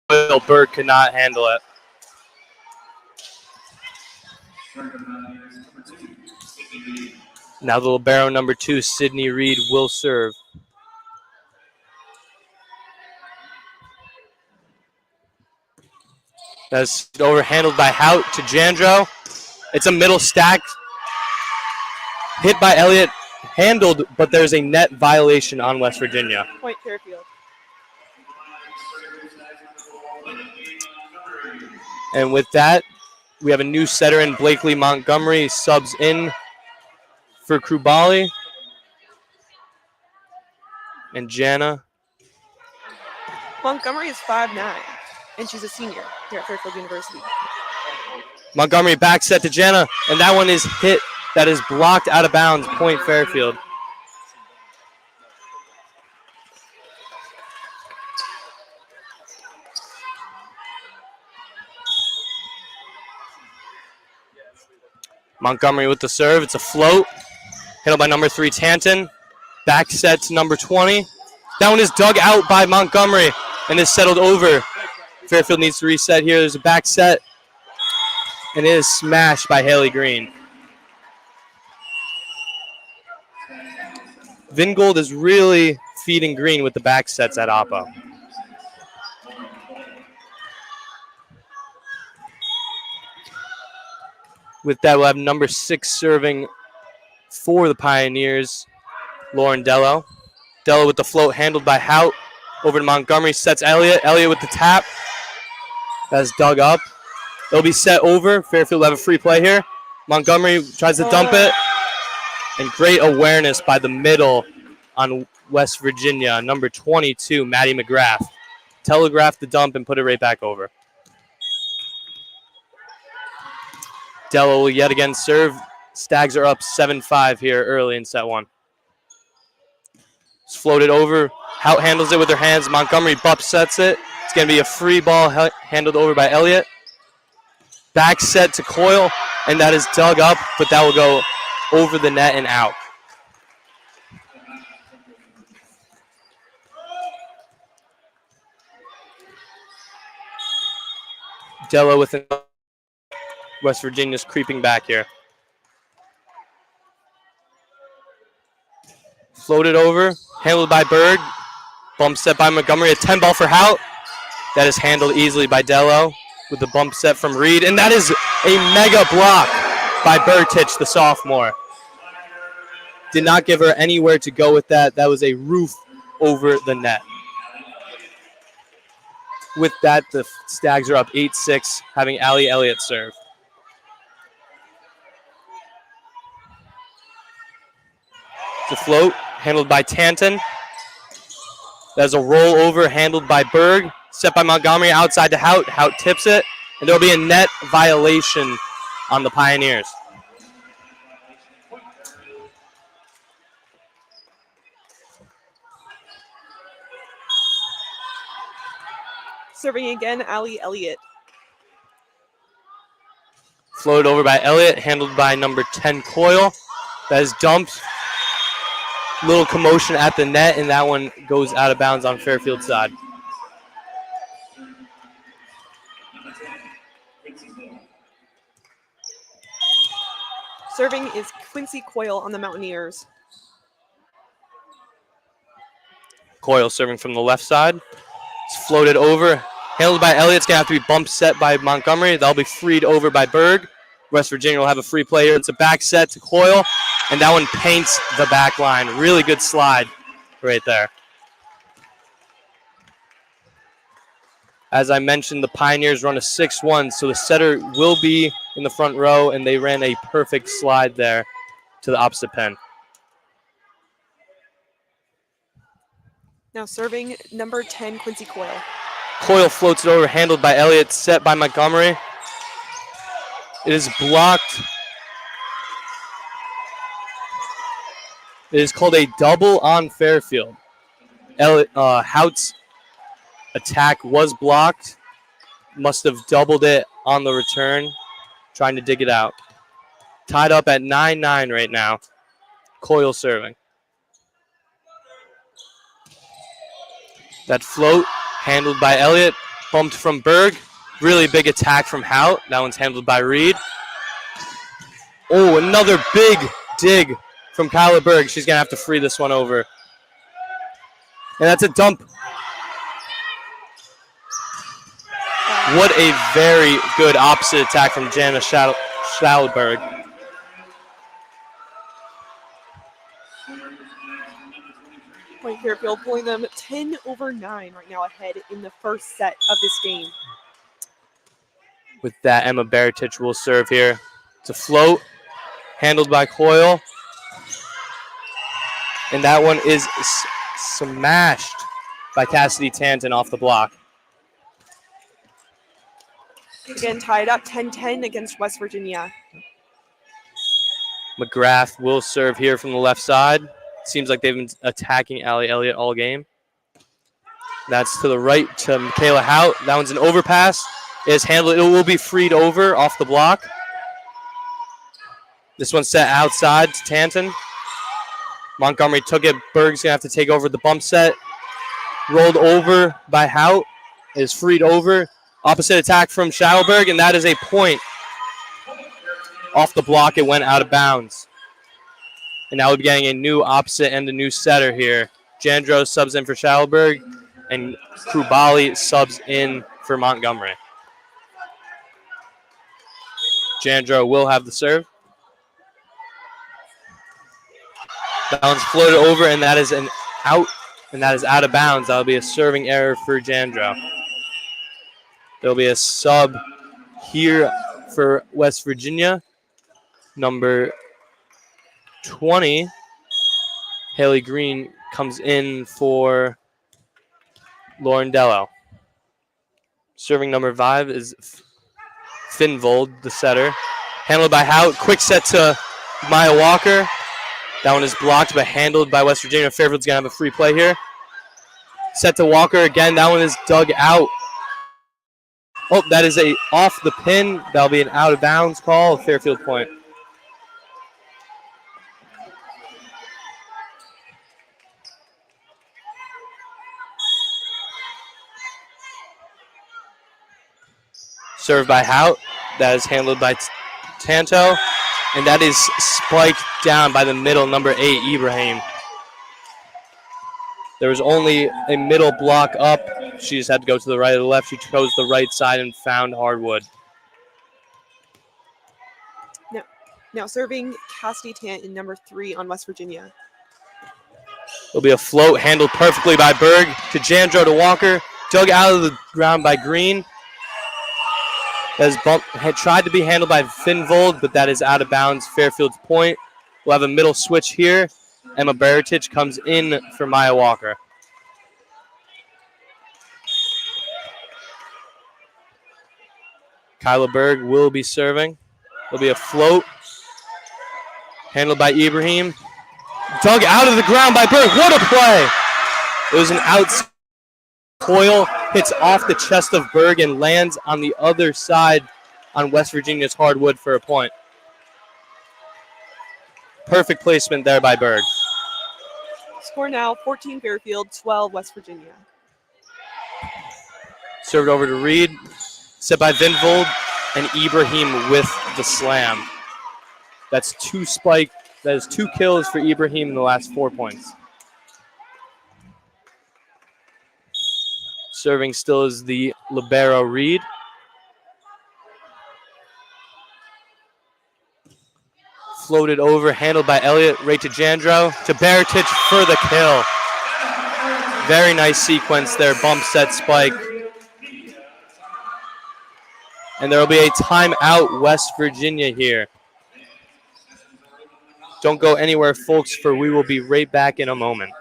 Coyle. Berg could not handle it. Now the libero number 2, Sydney Reed, will serve. That's overhandled by Hout to Jandro. It's a middle stack. Hit by Elliott, handled, but there's a net violation on West Virginia. Point Fairfield. And with that, we have a new setter in. Blakely Montgomery subs in for Krubali. And Jana. Montgomery is 5'9", and she's a senior here at Fairfield University. Montgomery back set to Jana, and that one is hit. That is blocked out of bounds. Point Fairfield. Montgomery with the serve. It's a float. Handled by number 3, Tanton. Back set to number 20. That one is dug out by Montgomery and is settled over. Fairfield needs to reset here. There's a back set. And it is smashed by Haley Green. Vingold is really feeding Green with the back sets at Oppo. With that, we'll have number 6 serving for the Pioneers, Lauren Dello. Dello with the float, handled by Hout. Over to Montgomery, sets Elliott. Elliott with the tap. That's dug up. It'll be set over. Fairfield will have a free play here. Montgomery tries to dump it. And great awareness by the middle on West Virginia. Number 22, Maddie McGrath. Telegraphed the dump and put it right back over. Dello will yet again serve. Stags are up 7-5 here early in set 1. It's floated over. Hout handles it with her hands. Montgomery bump sets it. It's going to be a free ball handled over by Elliott. Back set to Coyle, and that is dug up, but that will go over the net and out. Dello with West Virginia's creeping back here. Floated over, handled by Berg. Bump set by Montgomery, a 10 ball for Hout. That is handled easily by Dello with the bump set from Reed. And that is a mega block by Bertich, the sophomore. Did not give her anywhere to go with that. That was a roof over the net. With that, the Stags are up 8-6, having Allie Elliott serve. The float, handled by Tanton. There's a rollover, handled by Berg. Set by Montgomery outside to Hout. Hout tips it, and there'll be a net violation on the Pioneers. Serving again, Allie Elliott. Floated over by Elliott, handled by number 10, Coyle. That is dumped. Little commotion at the net, and that one goes out of bounds on Fairfield's side. Serving is Quincy Coyle on the Mountaineers. Coyle serving from the left side. It's floated over. Handled by Elliott. It's going to have to be bump set by Montgomery. That'll be freed over by Berg. West Virginia will have a free play here. It's a back set to Coyle, and that one paints the back line. Really good slide right there. As I mentioned, the Pioneers run a 6-1, so the setter will be in the front row, and they ran a perfect slide there to the opposite pin. Now serving number 10, Quincy Coyle. Coyle floats it over, handled by Elliott, set by Montgomery. It is blocked. It is called a double on Fairfield. Hout's attack was blocked. Must have doubled it on the return, trying to dig it out. Tied up at 9-9 right now. Coyle serving. That float, handled by Elliott. bumped from Berg. Really big attack from Hout. That one's handled by Reed. Oh, another big dig from Kyla Berg. She's going to have to free this one over. And that's a dump. What a very good opposite attack from Jana Schauberg. Point Fairfield pulling them 10-9 right now ahead in the first set of this game. With that, Emma Baratic will serve here. It's a float, handled by Coyle. And that one is smashed by Cassidy Tanton off the block. Again, tied up 10-10 against West Virginia. McGrath will serve here from the left side. Seems like they've been attacking Allie Elliott all game. That's to the right to Michaela Hout. That one's an overpass. It is handled. It will be freed over off the block. This one's set outside to Tanton. Montgomery took it. Berg's going to have to take over the bump set. Rolled over by Hout. It is freed over. Opposite attack from Schauberg, and that is a point. Off the block, it went out of bounds. And now we'll be getting a new opposite and a new setter here. Jandro subs in for Schauberg, and Krubali subs in for Montgomery. Jandro will have the serve. That one's floated over, and that is an out, and that is out of bounds. That'll be a serving error for Jandro. There'll be a sub here for West Virginia. Number 20, Haley Green, comes in for Lauren Dello. Serving number 5 is Finvold, the setter. Handled by Hout. Quick set to Maya Walker. That one is blocked but handled by West Virginia. Fairfield's going to have a free play here. Set to Walker again. That one is dug out. Oh, that is a off the pin. That'll be an out of bounds call. Fairfield point. Served by Hout. That is handled by Tanto. And that is spiked down by the middle, number 8, Ibrahim. There was only a middle block up. She just had to go to the right or the left. She chose the right side and found hardwood. Now serving Cassidy Tanton, number 3 on West Virginia. It'll be a float handled perfectly by Berg to Jandro to Walker. Dug out of the ground by Green. Had tried to be handled by Finvold, but that is out of bounds. Fairfield's point. We'll have a middle switch here. Emma Baratic comes in for Maya Walker. Kyla Berg will be serving. There'll be a float. Handled by Ibrahim. Dug out of the ground by Berg. What a play! It was an outside. Coyle hits off the chest of Berg and lands on the other side on West Virginia's hardwood for a point. Perfect placement there by Berg. Score now 14 Fairfield, 12 West Virginia. Served over to Reed. Set by Vinvold and Ibrahim with the slam. That's 2 spike. That is 2 kills for Ibrahim in the last 4 points. Serving still is the libero Reed. Floated over, handled by Elliott, right to Jandro, to Baratic for the kill. Very nice sequence there, bump set spike. And there will be a timeout, West Virginia here. Don't go anywhere, folks, for we will be right back in a moment.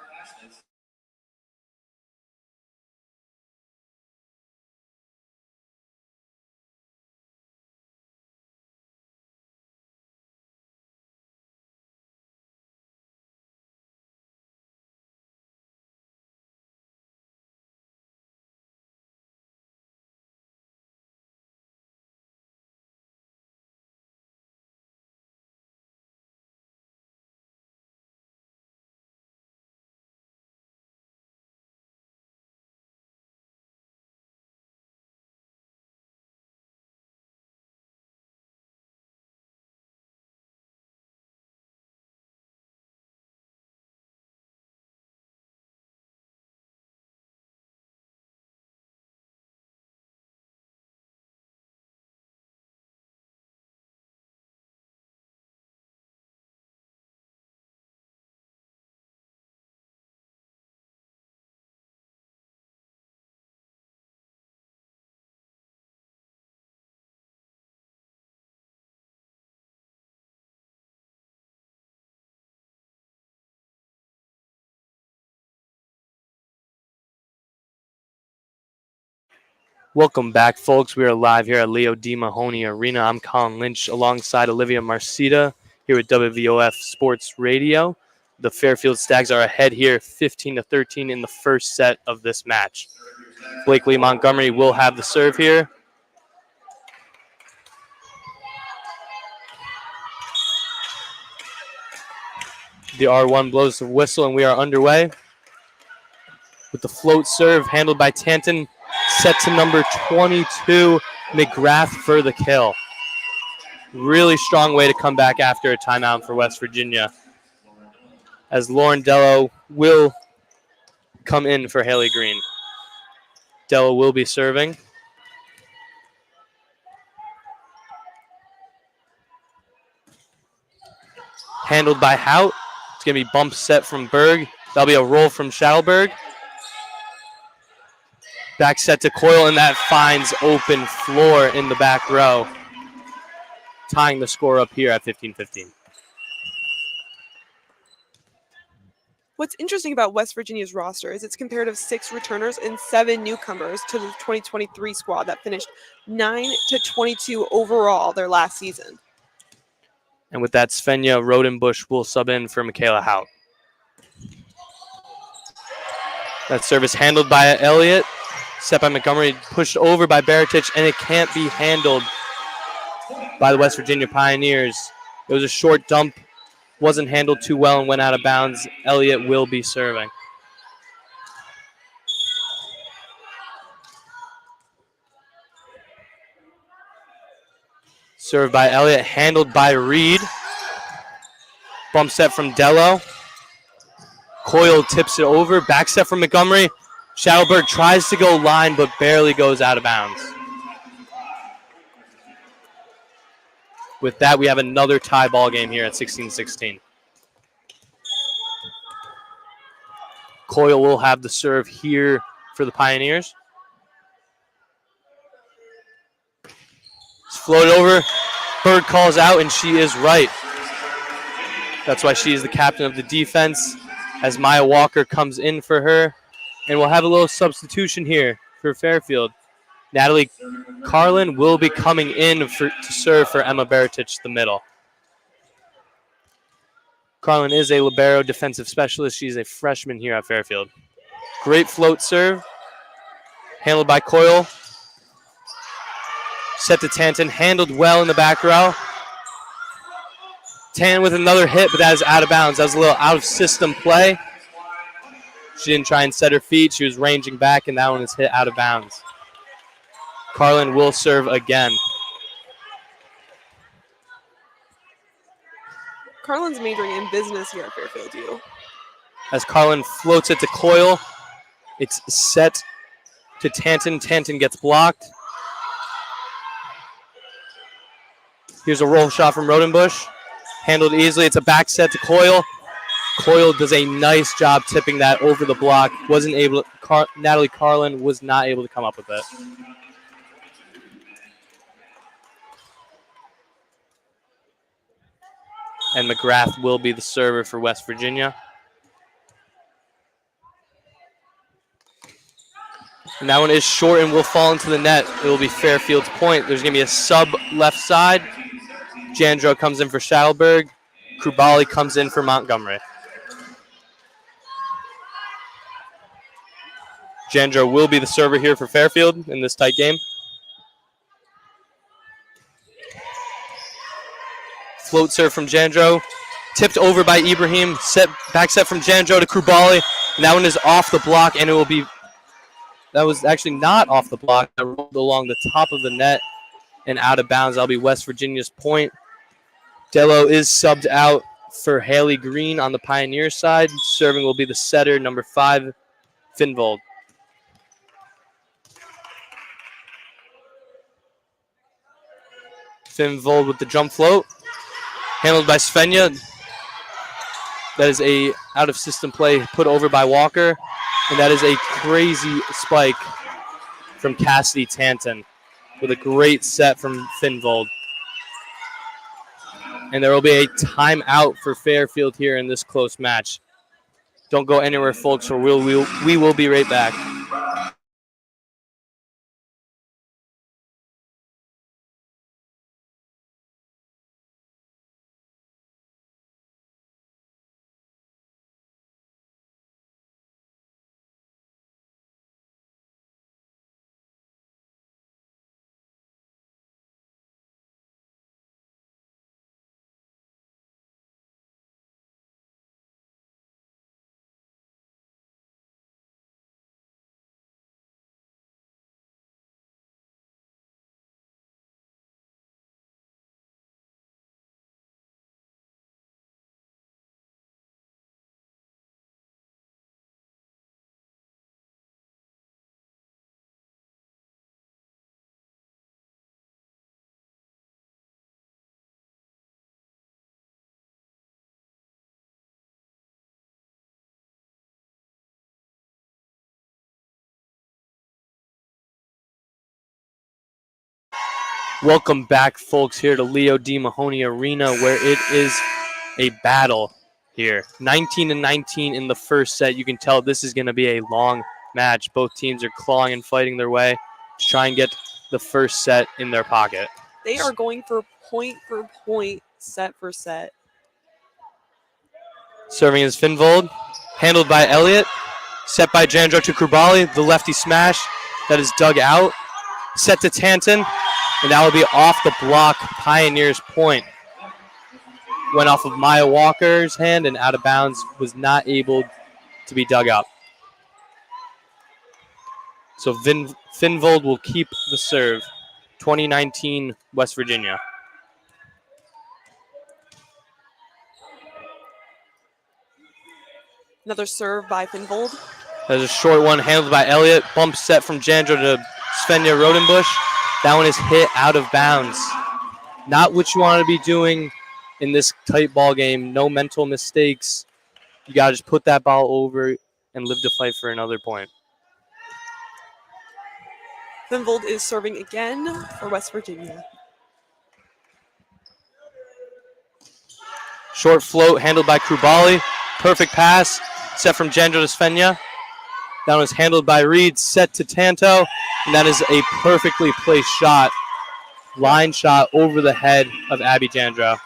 Welcome back, folks. We are live here at Leo D. Mahoney Arena. I'm Colin Lynch alongside Olivia Marcita here with WVOF Sports Radio. The Fairfield Stags are ahead here 15-13 in the first set of this match. Blakely Montgomery will have the serve here. The R1 blows the whistle and we are underway. With the float serve handled by Tanton, set to number 22, McGrath for the kill. Really strong way to come back after a timeout for West Virginia, as Lauren Dello will come in for Haley Green. Dello will be serving. Handled by Hout. It's going to be bump set from Berg. That'll be a roll from Schalberg. Back set to Coyle, and that finds open floor in the back row, tying the score up here at 15-15. What's interesting about West Virginia's roster is its comparative 6 returners and 7 newcomers to the 2023 squad that finished 9-22 overall their last season. And with that, Svenja Rodenbusch will sub in for Michaela Hout. That service handled by Elliott. Set by Montgomery, pushed over by Baratic, and it can't be handled by the West Virginia Pioneers. It was a short dump, wasn't handled too well, and went out of bounds. Elliott will be serving. Served by Elliott, handled by Reed. Bump set from Dello. Coyle tips it over, back set from Montgomery. Schalberg tries to go line, but barely goes out of bounds. With that, we have another tie ball game here at 16-16. Coyle will have the serve here for the Pioneers. It's floated over. Berg calls out, and she is right. That's why she is the captain of the defense, as Maya Walker comes in for her. And we'll have a little substitution here for Fairfield. Natalie Carlin will be coming in to serve for Emma Baratic, the middle. Carlin is a libero defensive specialist. She's a freshman here at Fairfield. Great float serve. Handled by Coyle. Set to Tanton. Handled well in the back row. Tan with another hit, but that is out of bounds. That was a little out-of-system play. She didn't try and set her feet. She was ranging back, and that one is hit out of bounds. Carlin will serve again. Carlin's majoring in business here at Fairfield U. As Carlin floats it to Coyle, it's set to Tanton. Tanton gets blocked. Here's a roll shot from Rodenbusch. Handled easily. It's a back set to Coyle. Coyle does a nice job tipping that over the block. Wasn't able to, Natalie Carlin was not able to come up with it. And McGrath will be the server for West Virginia. And that one is short and will fall into the net. It will be Fairfield's point. There's going to be a sub left side. Jandro comes in for Schalberg. Krubali comes in for Montgomery. Jandro will be the server here for Fairfield in this tight game. Float serve from Jandro. Tipped over by Ibrahim. Back set from Jandro to Krubali. And that one is off the block, and it will be... That was actually not off the block. That rolled along the top of the net and out of bounds. That'll be West Virginia's point. Dello is subbed out for Haley Green on the Pioneer side. Serving will be the setter, number 5, Finvold. Finvold with the jump float. Handled by Svenja. That is a out-of-system play put over by Walker. And that is a crazy spike from Cassidy Tanton with a great set from Finvold. And there will be a timeout for Fairfield here in this close match. Don't go anywhere, folks, or we will be right back. Welcome back, folks, here to Leo D. Mahoney Arena, where it is a battle here. 19-19 in the first set. You can tell this is going to be a long match. Both teams are clawing and fighting their way to try and get the first set in their pocket. They are going for point, set for set. Serving is Finvold, handled by Elliott. Set by Jandro to Krubali, the lefty smash that is dug out. Set to Tanton, and that will be off the block. Pioneers point. Went off of Maya Walker's hand and out of bounds, was not able to be dug up. So Finvold will keep the serve. 2019 West Virginia. Another serve by Finvold. There's a short one handled by Elliott. Bump set from Jandro to Svenja Rodenbush. That one is hit out of bounds. Not what you want to be doing in this tight ball game. No mental mistakes. You got to just put that ball over and live to fight for another point. Finvold is serving again for West Virginia. Short float handled by Krubali. Perfect pass. Set from Jandro to Svenja. That was handled by Reed. Set to Tanto. And that is a perfectly placed shot. Line shot over the head of Abby Jandro.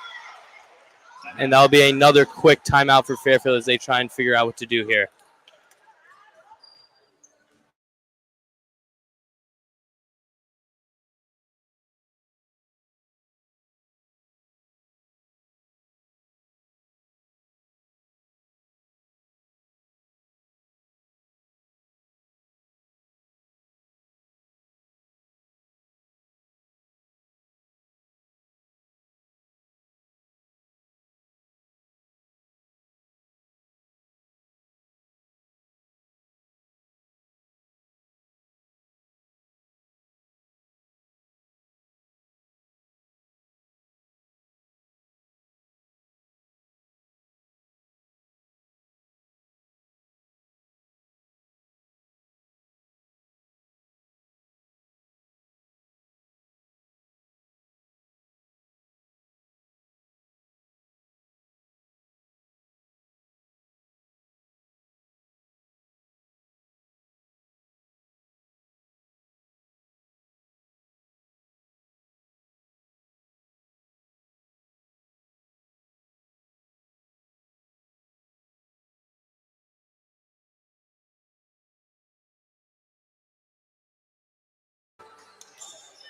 And that'll be another quick timeout for Fairfield as they try and figure out what to do here.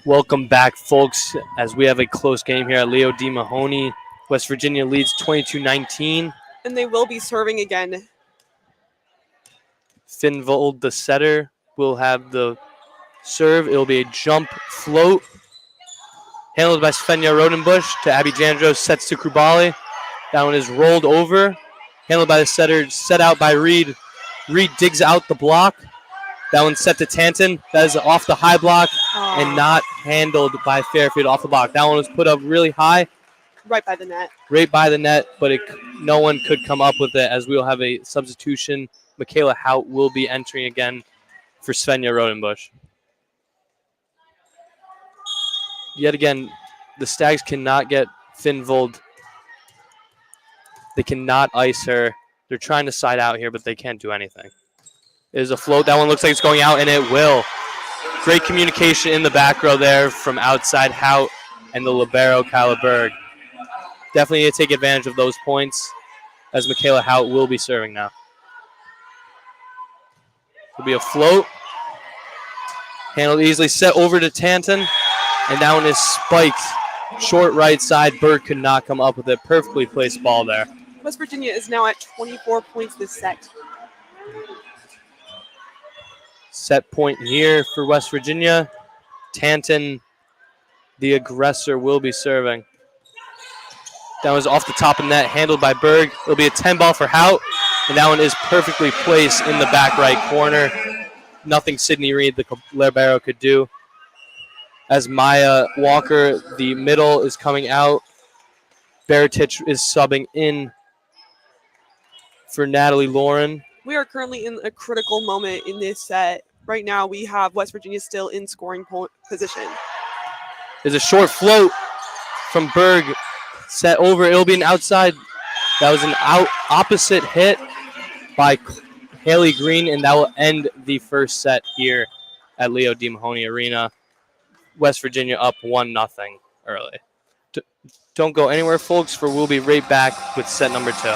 Welcome back, folks, as we have a close game here at Leo D. Mahoney. West Virginia leads 22-19. And they will be serving again. Finvold, the setter, will have the serve. It will be a jump float. Handled by Svenja Rodenbush to Abby Jandro. Sets to Krubali. That one is rolled over. Handled by the setter. Set out by Reed. Reed digs out the block. That one's set to Tanton. That is off the high block and not handled by Fairfield off the block. That one was put up really high. Right by the net. Right by the net, but no one could come up with it as we will have a substitution. Michaela Hout will be entering again for Svenja Rodenbush. Yet again, the Stags cannot get Finvold. They cannot ice her. They're trying to side out here, but they can't do anything. There's a float. That one looks like it's going out, and it will. Great communication in the back row there from outside Hout and the libero, Kyla Berg. Definitely need to take advantage of those points as Michaela Hout will be serving now. Will be a float. Handled easily. Set over to Tanton, and that one is spiked. Short right side. Berg could not come up with it. Perfectly placed ball there. West Virginia is now at 24 points this set. Set point here for West Virginia. Tanton, the aggressor, will be serving. That was off the top of net, handled by Berg. It'll be a 10 ball for Hout, and that one is perfectly placed in the back right corner. Nothing Sydney Reed, the libero, could do. As Maya Walker, the middle, is coming out. Baratich is subbing in for Natalie Lauren. We are currently in a critical moment in this set. Right now, we have West Virginia still in scoring position. There's a short float from Berg. Set over. It'll be an outside. That was an opposite hit by Haley Green, and that will end the first set here at Leo D. Mahoney Arena. West Virginia up 1-0 early. Don't go anywhere, folks, for we'll be right back with set number 2.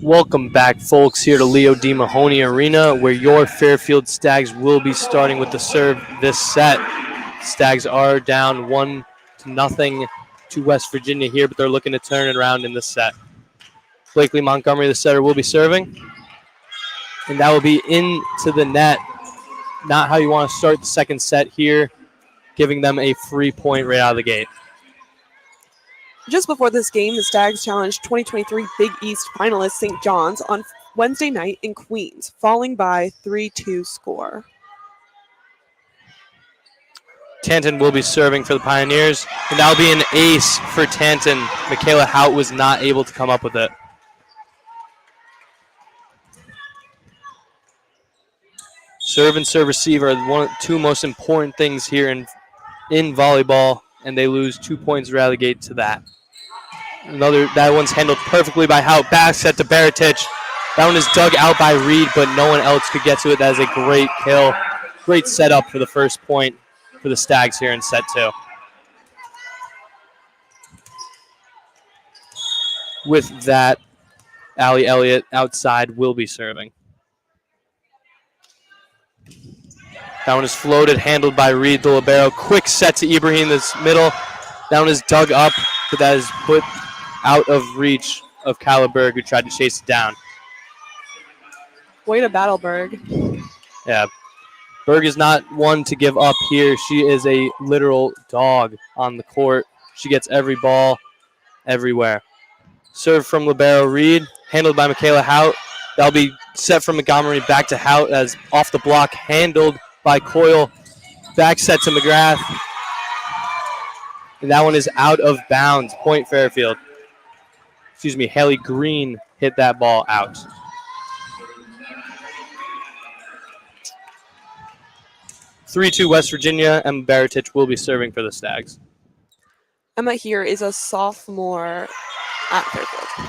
Welcome back, folks, here to Leo D. Mahoney Arena, where your Fairfield Stags will be starting with the serve this set. Stags are down 1-0 to West Virginia here, but they're looking to turn it around in this set. Blakely Montgomery, the setter, will be serving, and that will be into the net. Not how you want to start the second set here, giving them a free point right out of the gate. Just before this game, the Stags challenged 2023 Big East finalist St. John's on Wednesday night in Queens, falling by 3-2 score. Tanton will be serving for the Pioneers, and that'll be an ace for Tanton. Michaela Hout was not able to come up with it. Serve and serve receive are two most important things here in volleyball, and they lose 2 points, relegate to that. That one's handled perfectly by Hout. Back set to Baratic. That one is dug out by Reed, but no one else could get to it. That is a great kill. Great setup for the first point for the Stags here in set 2. With that, Allie Elliott outside will be serving. That one is floated, handled by Reed, the libero. Quick set to Ibrahim, this middle. That one is dug up, but that is put out of reach of Caliberg, who tried to chase it down. Way to battle, Berg. Yeah. Berg is not one to give up here. She is a literal dog on the court. She gets every ball everywhere. Serve from libero Reed, handled by Michaela Hout. That'll be set from Montgomery back to Hout as off the block, handled by Coyle. Back set to McGrath. And that one is out of bounds. Point Fairfield. Excuse me, Haley Green hit that ball out. (3-2) West Virginia. Emma Baratic will be serving for the Stags. Emma here is a sophomore at Fairfield.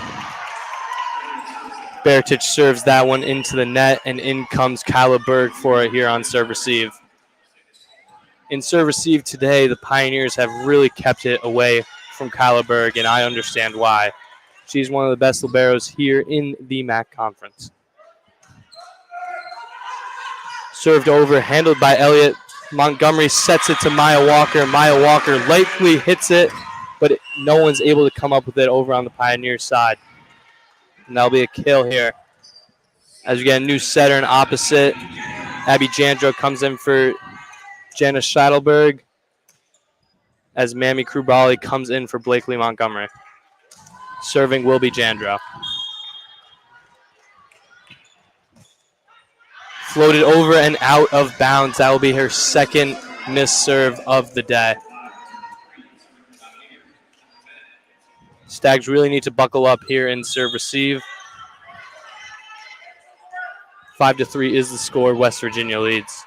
Baratic serves that one into the net, and in comes Caliberg for it here on serve receive. In serve receive today, the Pioneers have really kept it away from Caliberg, and I understand why. She's one of the best liberos here in the MAC conference. Served over, handled by Elliott. Montgomery sets it to Maya Walker. Maya Walker lightly hits it, but no one's able to come up with it over on the Pioneer side. And that'll be a kill here. As we get a new setter in opposite, Abby Jandro comes in for Janice Scheidelsberg, as Mamie Krubali comes in for Blakely Montgomery. Serving will be Jandro. Floated over and out of bounds. That will be her second missed serve of the day. Stags really need to buckle up here in serve receive. 5-3 is the score. West Virginia leads.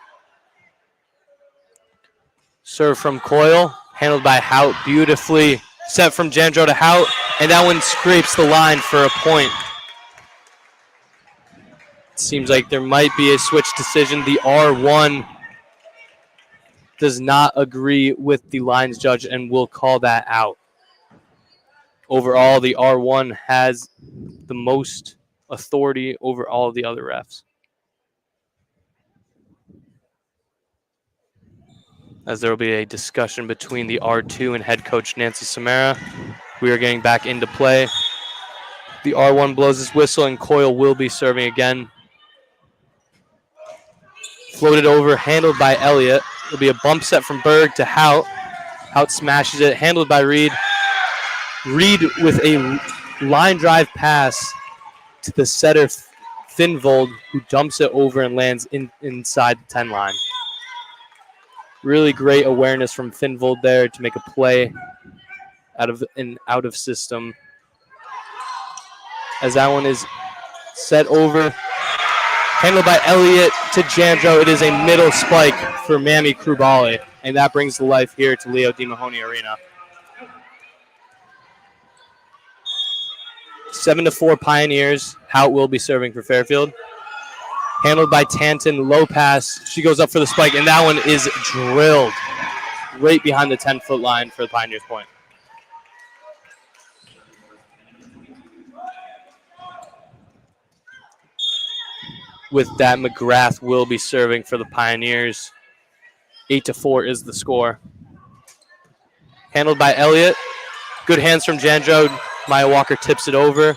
Serve from Coyle, handled by Hout beautifully. Set from Jandro to Hout, and that one scrapes the line for a point. It seems like there might be a switch decision. The R1 does not agree with the lines judge and will call that out. Overall, the R1 has the most authority over all of the other refs. As there will be a discussion between the R2 and head coach Nancy Samara. We are getting back into play. The R1 blows his whistle, and Coyle will be serving again. Floated over, handled by Elliott. It'll be a bump set from Berg to Hout. Hout smashes it, handled by Reed. Reed with a line drive pass to the setter Finvold, who dumps it over and lands inside the 10 line. Really great awareness from Finvold there to make a play out of system. As that one is set over, handled by Elliott to Jandro. It is a middle spike for Mamie Krubali, and that brings the life here to Leo D. Mahoney Arena. 7-4 Pioneers. Hout will be serving for Fairfield. Handled by Tanton, low pass. She goes up for the spike, and that one is drilled right behind the 10-foot line for the Pioneers' point. With that, McGrath will be serving for the Pioneers. 8-4 is the score. Handled by Elliott. Good hands from Jandro. Maya Walker tips it over.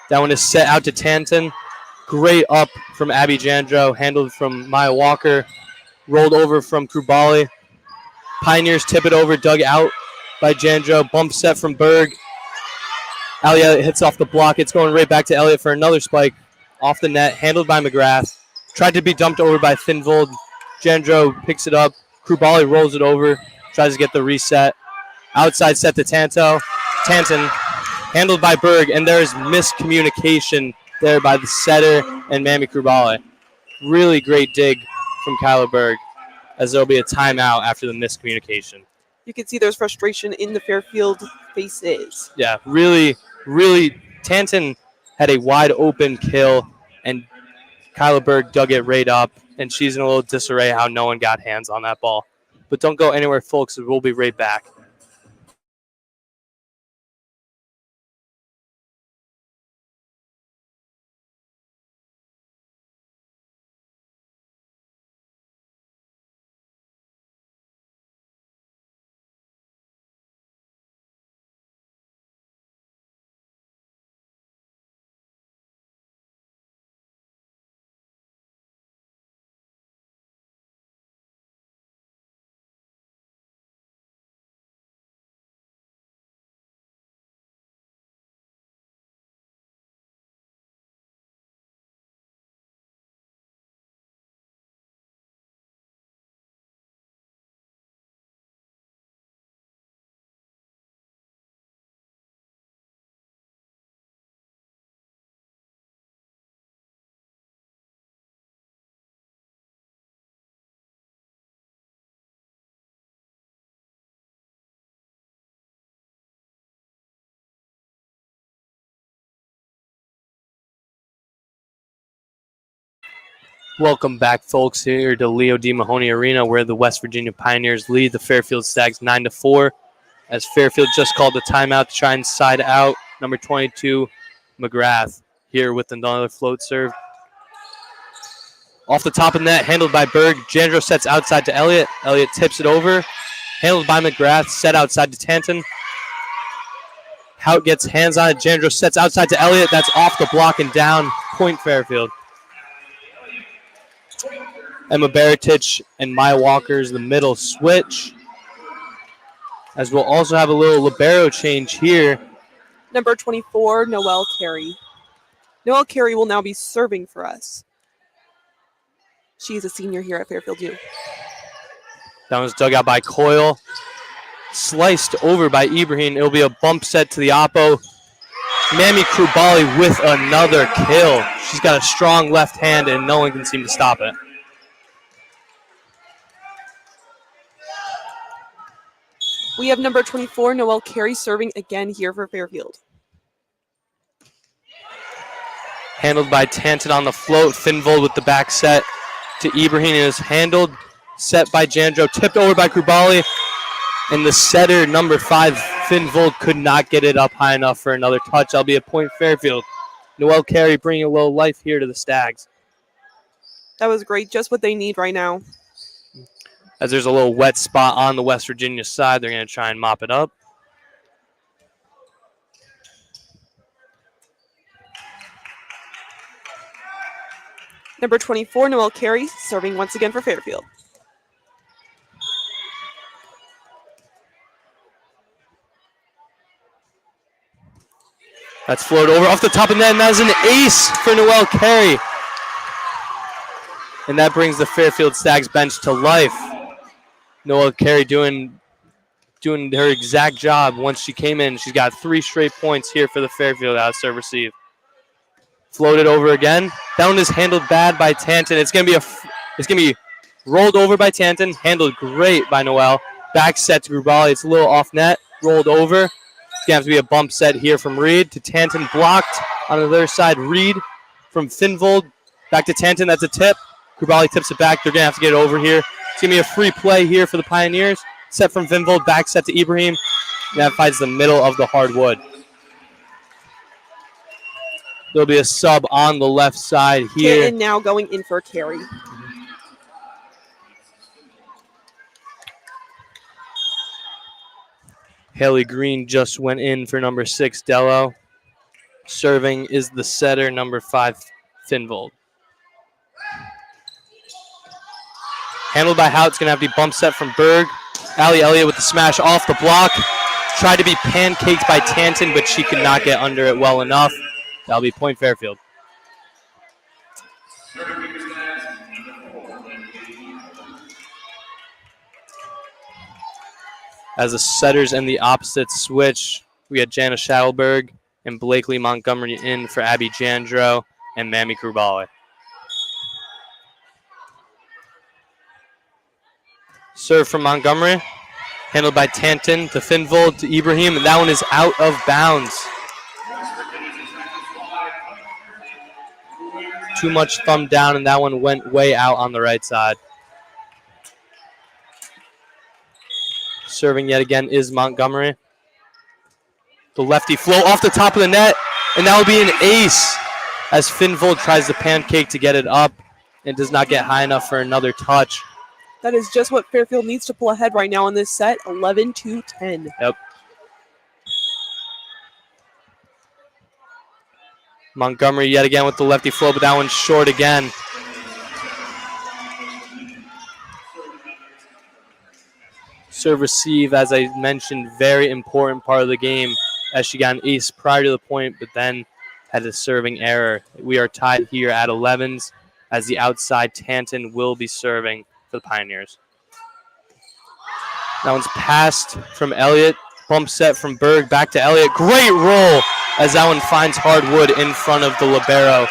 That one is set out to Tanton. Great up from Abby Jandro. Handled from Maya Walker. Rolled over from Krubali. Pioneers tip it over. Dug out by Jandro. Bump set from Berg. Allie Elliott hits off the block. It's going right back to Elliott for another spike. Off the net. Handled by McGrath. Tried to be dumped over by Finvold. Jandro picks it up. Krubali rolls it over. Tries to get the reset. Outside set to Tanton. Handled by Berg, and there is miscommunication there by the setter and Mamie Krubali. Really great dig from Kyla Berg, as there will be a timeout after the miscommunication. You can see there's frustration in the Fairfield faces. Yeah, really, Tanton had a wide open kill, and Kyla Berg dug it right up, and she's in a little disarray how no one got hands on that ball. But don't go anywhere, folks. We'll be right back. Welcome back, folks, here to Leo D. Mahoney Arena, where the West Virginia Pioneers lead the Fairfield Stags 9-4. As Fairfield just called the timeout to try and side out number 22, McGrath, here with another float serve. Off the top of the net, handled by Berg. Jandro sets outside to Elliott. Elliott tips it over. Handled by McGrath, set outside to Tanton. Hout gets hands on it. Jandro sets outside to Elliott. That's off the block and down. Point Fairfield. Emma Baratich and Maya Walker's the middle switch. As we'll also have a little libero change here. Number 24, Noelle Carey. Noelle Carey will now be serving for us. She's a senior here at Fairfield U. That was dug out by Coyle. Sliced over by Ibrahim. It'll be a bump set to the oppo. Mamie Krubali with another kill. She's got a strong left hand and no one can seem to stop it. We have number 24, Noelle Carey, serving again here for Fairfield. Handled by Tanton on the float. Finvold with the back set to Ibrahim is handled. Set by Jandro. Tipped over by Krubali. And the setter, number 5, Finvold, could not get it up high enough for another touch. That'll be a point Fairfield. Noelle Carey bringing a little life here to the Stags. That was great. Just what they need right now. As there's a little wet spot on the West Virginia side, they're going to try and mop it up. Number 24, Noelle Carey, serving once again for Fairfield. That's floated over off the top of the net, and that's an ace for Noelle Carey. And that brings the Fairfield Stags bench to life. Noelle Carey doing her exact job once she came in. She's got 3 straight points here for the Fairfield out of serve receive. Floated over again. That one is handled bad by Tanton. It's gonna be rolled over by Tanton. Handled great by Noelle. Back set to Grubali. It's a little off net. Rolled over. It's gonna have to be a bump set here from Reed to Tanton. Blocked on the other side. Reed from Finvold. Back to Tanton. That's a tip. Grubali tips it back. They're gonna have to get it over here. It's gonna be a free play here for the Pioneers. Set from Finvold. Back set to Ibrahim. And that finds the middle of the hardwood. There'll be a sub on the left side here. And now going in for Carey. Haley Green just went in for number 6, Dello. Serving is the setter, number 5, Finvold. Handled by Hout. It's going to have to be bump set from Berg. Allie Elliott with the smash off the block. Tried to be pancaked by Tanton, but she could not get under it well enough. That'll be point Fairfield. As the setters and the opposite switch, we had Jana Schadelberg and Blakely Montgomery in for Abby Jandro and Mamie Krubali. Serve from Montgomery. Handled by Tanton to Finvold to Ibrahim, and that one is out of bounds. Too much thumb down, and that one went way out on the right side. Serving yet again is Montgomery. The lefty float off the top of the net, and that will be an ace as Finvold tries the pancake to get it up and does not get high enough for another touch. That is just what Fairfield needs to pull ahead right now in this set, 11-10. Yep. Montgomery yet again with the lefty flow, but that one's short again. Serve receive, as I mentioned, very important part of the game as she got an ace prior to the point, but then had a serving error. We are tied here at 11s as the outside Tanton will be serving for the Pioneers. That one's passed from Elliott. Bump set from Berg back to Elliott. Great roll as that one finds hardwood in front of the libero.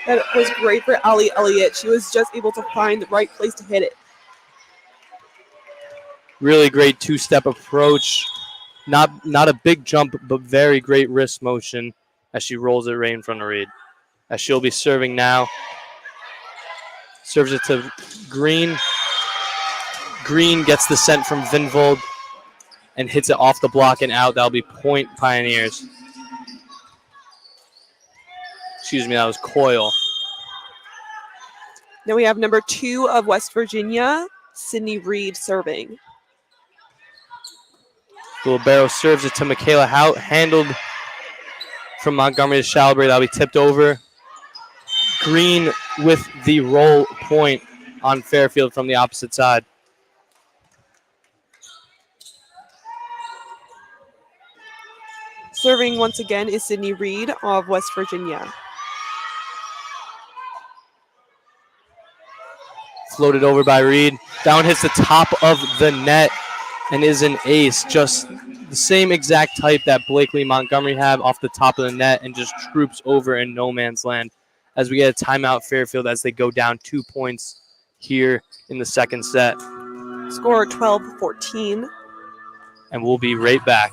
That was great for Allie Elliott. She was just able to find the right place to hit it. Really great two-step approach. Not a big jump, but very great wrist motion as she rolls it right in front of Reed. As she'll be serving now. Serves it to Green. Green gets the sent from Vinvold and hits it off the block and out. That'll be point Pioneers. Excuse me, that was Coyle. Now we have number 2 of West Virginia, Sydney Reed, serving. The libero serves it to Michaela Hout, handled from Montgomery to Shalberry. That'll be tipped over. Green with the roll point on Fairfield from the opposite side. Serving once again is Sydney Reed of West Virginia. Floated over by Reed. Down hits the top of the net and is an ace. Just the same exact type that Blakely Montgomery have off the top of the net and just troops over in no man's land as we get a timeout Fairfield as they go down 2 points here in the second set. Score 12-14. And we'll be right back.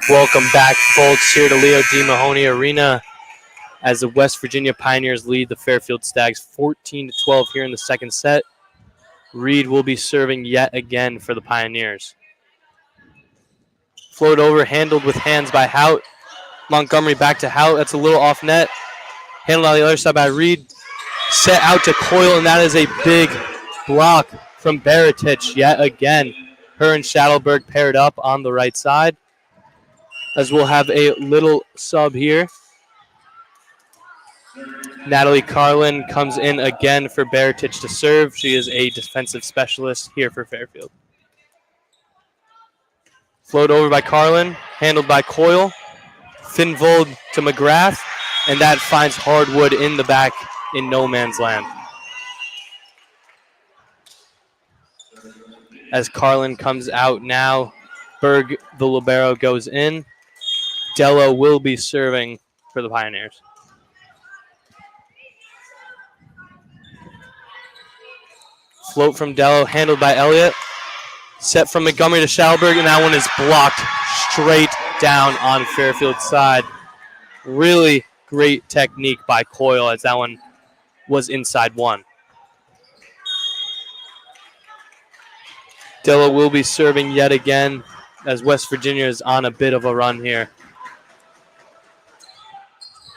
Welcome back, folks, here to Leo D. Mahoney Arena as the West Virginia Pioneers lead the Fairfield Stags 14-12 here in the second set. Reed will be serving yet again for the Pioneers. Float over, handled with hands by Hout. Montgomery back to Hout. That's a little off net. Handled on the other side by Reed. Set out to Coyle, and that is a big block from Baratich yet again. Her and Shadowberg paired up on the right side. As we'll have a little sub here. Natalie Carlin comes in again for Baratich to serve. She is a defensive specialist here for Fairfield. Float over by Carlin, handled by Coyle. Finvold to McGrath, and that finds hardwood in the back in no man's land. As Carlin comes out now, Berg, the libero, goes in. Dello will be serving for the Pioneers. Float from Dello, handled by Elliott. Set from Montgomery to Schalberg, and that one is blocked straight down on Fairfield's side. Really great technique by Coyle as that one was inside one. Della will be serving yet again as West Virginia is on a bit of a run here.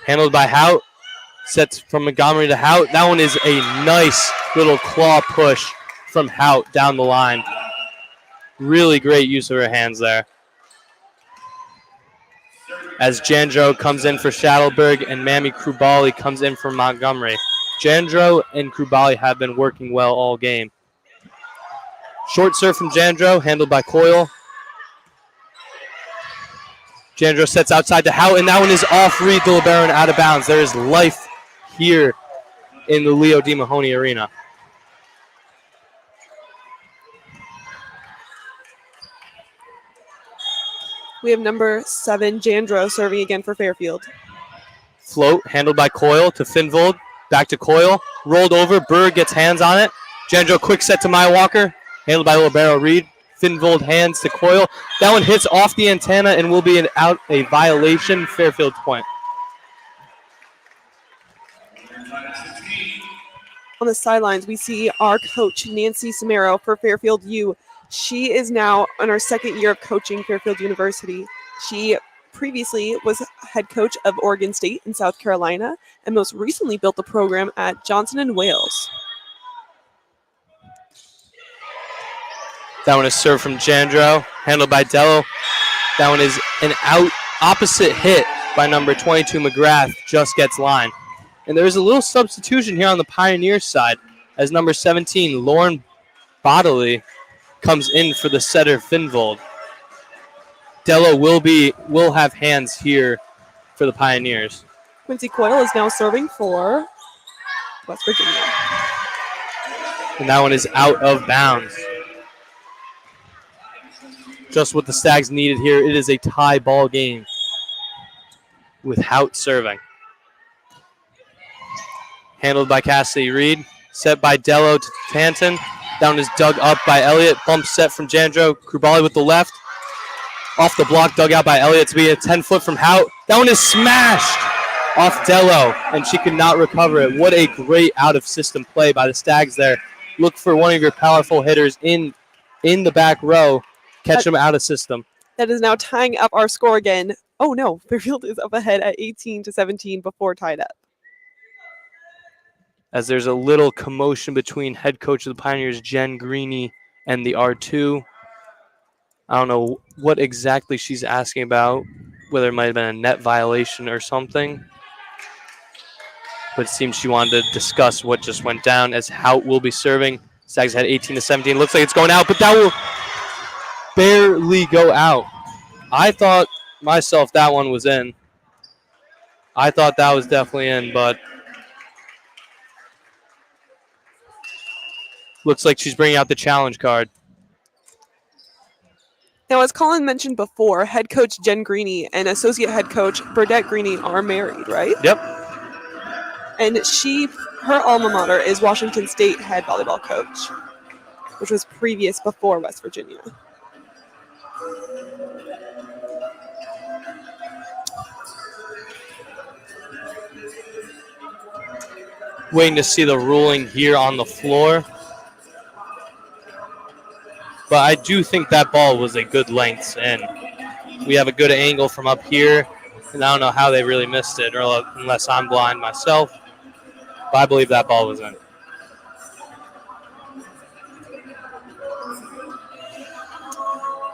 Handled by Hout. Sets from Montgomery to Hout. That one is a nice little claw push from Hout down the line. Really great use of her hands there. As Jandro comes in for Shattelberg and Mamie Krubali comes in for Montgomery. Jandro and Krubali have been working well all game. Short serve from Jandro, handled by Coyle. Jandro sets outside to Hout, and that one is off Reed the libero and out of bounds. There is life here in the Leo D. Mahoney Arena. We have number 7, Jandro, serving again for Fairfield. Float, handled by Coyle to Finvold. Back to Coyle. Rolled over. Berg gets hands on it. Jandro, quick set to Maya Walker. Handled by libero Reed. Finvold hands to Coyle. That one hits off the antenna and will be a violation. Fairfield point. On the sidelines, we see our coach, Nancy Samaro, for Fairfield U. She is now in her second year of coaching Fairfield University. She previously was head coach of Oregon State in South Carolina and most recently built the program at Johnson & Wales. That one is served from Jandro, handled by Dello. That one is an opposite hit by number 22, McGrath, just gets line. And there's a little substitution here on the Pioneers side as number 17, Lauren Bodley, comes in for the setter, Finvold. Dello will have hands here for the Pioneers. Quincy Coyle is now serving for West Virginia. And that one is out of bounds. Just what the Stags needed here. It is a tie ball game with Hout serving. Handled by Cassidy Reed. Set by Dello to Tanton. Down is dug up by Elliott. Bump set from Jandro. Krubali with the left. Off the block, dug out by Elliott to be a 10-foot from Hout. That one is smashed off Dello, and she could not recover it. What a great out-of-system play by the Stags there. Look for one of your powerful hitters in the back row. Catch them out of system. That is now tying up our score again. Oh, no. Fairfield is up ahead at 18-17 before tied up. As there's a little commotion between head coach of the Pioneers, Jen Greeny, and the R2. I don't know what exactly she's asking about, whether it might have been a net violation or something. But it seems she wanted to discuss what just went down as Hout will be serving. Stags had 18-17. Looks like it's going out, but that will barely go out. I thought myself that one was in. I thought that was definitely in, but looks like she's bringing out the challenge card. Now, as Colin mentioned before, head coach Jen Greeny and associate head coach Burdette Greeny are married, right? Yep. And her alma mater is Washington State head volleyball coach, which was previous before West Virginia. Waiting to see the ruling here on the floor. But I do think that ball was a good length in. We have a good angle from up here, and I don't know how they really missed it, or unless I'm blind myself. But I believe that ball was in.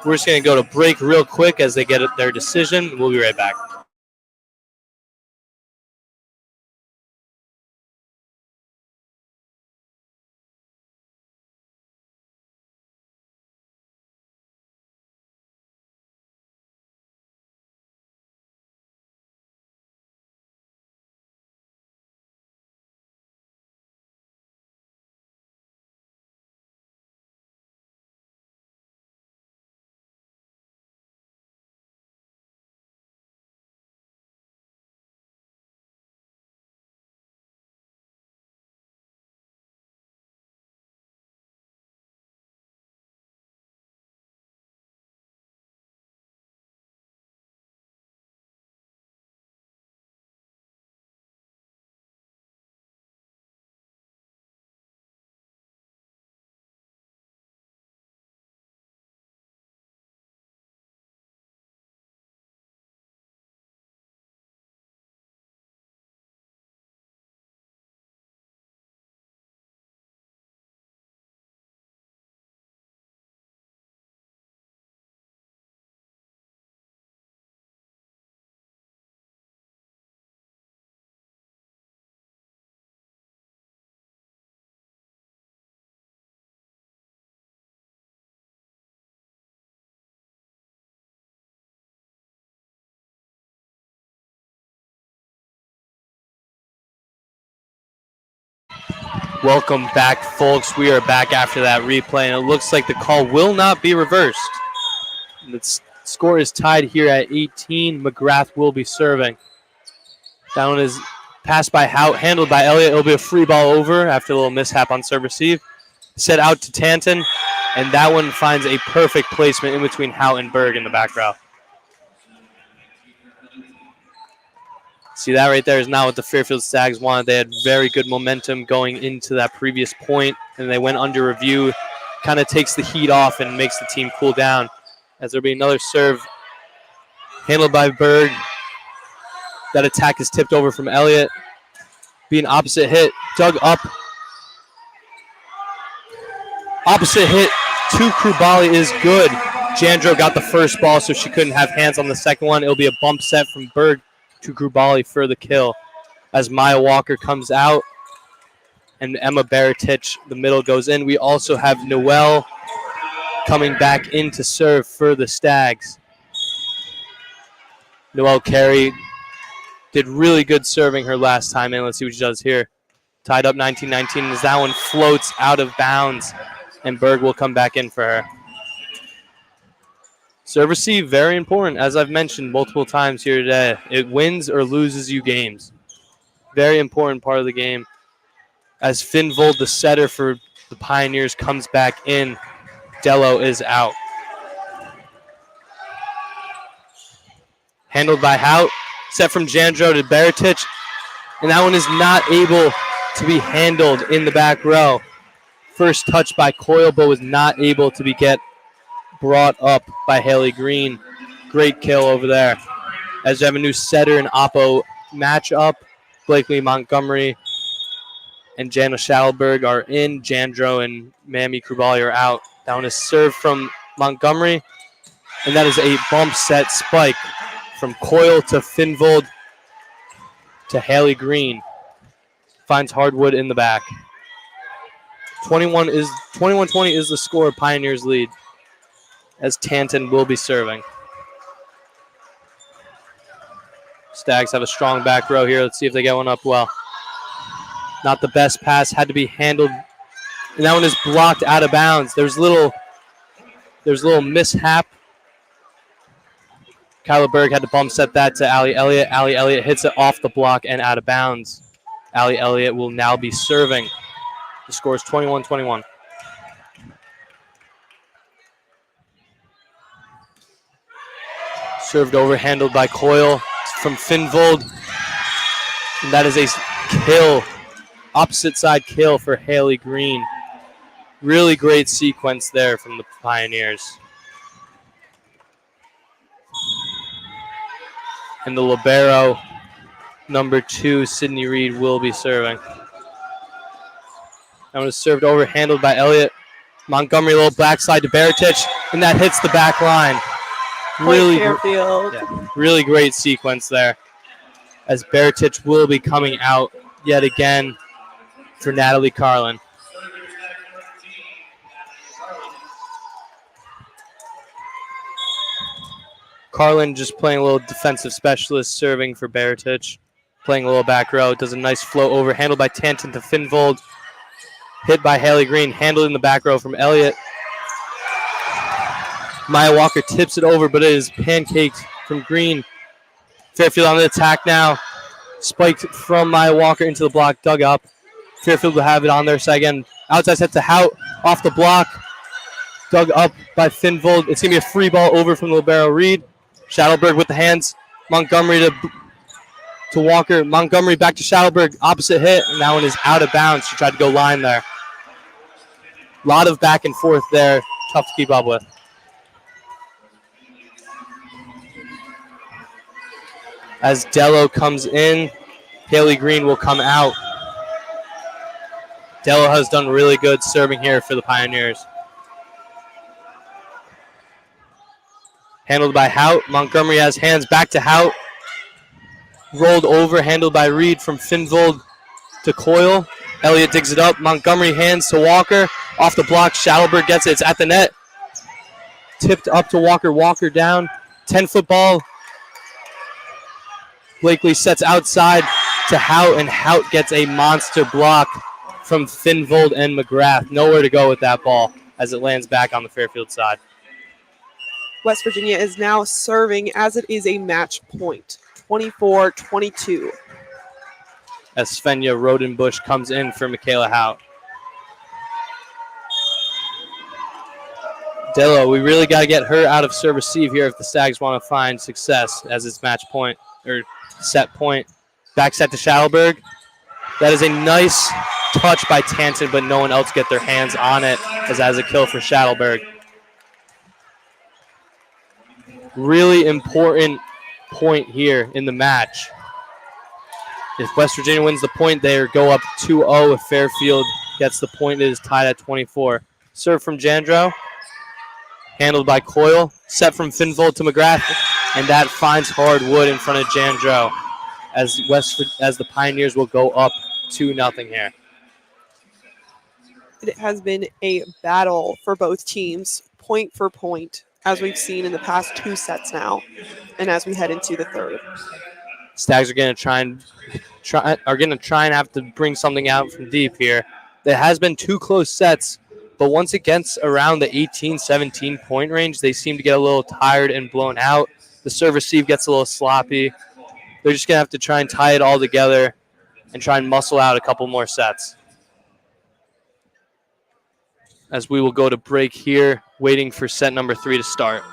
We're just going to go to break real quick as they get their decision. We'll be right back. Welcome back, folks. We are back after that replay, and it looks like the call will not be reversed. The score is tied here at 18. McGrath will be serving. That one is passed by Hout, handled by Elliott. It'll be a free ball over after a little mishap on serve receive. Set out to Tanton, and that one finds a perfect placement in between Hout and Berg in the back row. See, that right there is not what the Fairfield Stags wanted. They had very good momentum going into that previous point, and they went under review. Kind of takes the heat off and makes the team cool down. As there'll be another serve handled by Berg. That attack is tipped over from Elliott. Be an opposite hit. Dug up. Opposite hit to Krubali is good. Jandro got the first ball, so she couldn't have hands on the second one. It'll be a bump set from Berg to Krubali for the kill. As Maya Walker comes out and Emma Baratich, the middle goes in. We also have Noelle coming back in to serve for the Stags. Noelle Carey did really good serving her last time in. Let's see what she does here. Tied up 19-19 as that one floats out of bounds, and Berg will come back in for her. Serve receive, very important, as I've mentioned multiple times here today. It wins or loses you games. Very important part of the game. As Finvold, the setter for the Pioneers, comes back in, Dello is out. Handled by Hout. Set from Jandro to Baratich. And that one is not able to be handled in the back row. First touch by Coyle, but was not able to get brought up by Haley Green. Great kill over there. As we have a new setter and oppo matchup, Blakely Montgomery and Jana Schalberg are in. Jandro and Mamie Krubali are out. Down is served from Montgomery, and that is a bump set spike from Coyle to Finvold to Haley Green. Finds Hardwood in the back. 21-20 is the score. Pioneers lead, as Tanton will be serving. Stags have a strong back row here. Let's see if they get one up well. Not the best pass, had to be handled, and that one is blocked out of bounds. There's a little mishap. Kyla Berg had to bump set that to Allie Elliott. Allie Elliott hits it off the block and out of bounds. Allie Elliott will now be serving. The score is 21-21. Served over, handled by Coyle from Finvold. And that is a kill, opposite side kill for Haley Green. Really great sequence there from the Pioneers. And the libero, number 2, Sydney Reed, will be serving. That one is served over, handled by Elliott. Montgomery, a little backslide to Baratich, and that hits the back line. Really great sequence there, as Baratich will be coming out yet again for Natalie Carlin. Carlin just playing a little defensive specialist, serving for Baratich. Playing a little back row, does a nice flow over, handled by Tanton to Finvold. Hit by Haley Green, handled in the back row from Elliott. Maya Walker tips it over, but it is pancaked from Green. Fairfield on the attack now. Spiked from Maya Walker into the block, dug up. Fairfield will have it on their side again. Outside set to Hout, off the block. Dug up by Finvold. It's going to be a free ball over from libero Reed. Schalberg with the hands. Montgomery to Walker. Montgomery back to Schalberg. Opposite hit, and that one is out of bounds. She tried to go line there. A lot of back and forth there. Tough to keep up with. As Dello comes in, Haley Green will come out. Dello has done really good serving here for the Pioneers. Handled by Hout. Montgomery has hands, back to Hout. Rolled over, handled by Reed from Finvold to Coyle. Elliott digs it up. Montgomery hands to Walker. Off the block, Schalberg gets it. It's at the net. Tipped up to Walker. Walker down. 10-foot ball. Blakely sets outside to Hout, and Hout gets a monster block from Finvold and McGrath. Nowhere to go with that ball as it lands back on the Fairfield side. West Virginia is now serving as it is a match point, 24-22. As Svenja Rodenbush comes in for Michaela Hout. Dello, we really got to get her out of serve receive here if the Stags want to find success as it's match point or set point. Back set to Schalberg. That is a nice touch by Tanton, but no one else get their hands on it as that is a kill for Schalberg. Really important point here in the match. If West Virginia wins the point, they go up 2-0. If Fairfield gets the point, it is tied at 24. Serve from Jandro. Handled by Coyle. Set from Finvold to McGrath. And that finds hard wood in front of Jandro as the Pioneers will go up 2-0 here. It has been a battle for both teams, point for point, as we've seen in the past 2 sets now, and as we head into the third. Stags are going to try and have to bring something out from deep here. There has been 2 close sets, but once it gets around the 18-17 point range, they seem to get a little tired and blown out. The serve receive gets a little sloppy. They're just going to have to try and tie it all together and try and muscle out a couple more sets. As we will go to break here, waiting for set number 3 to start.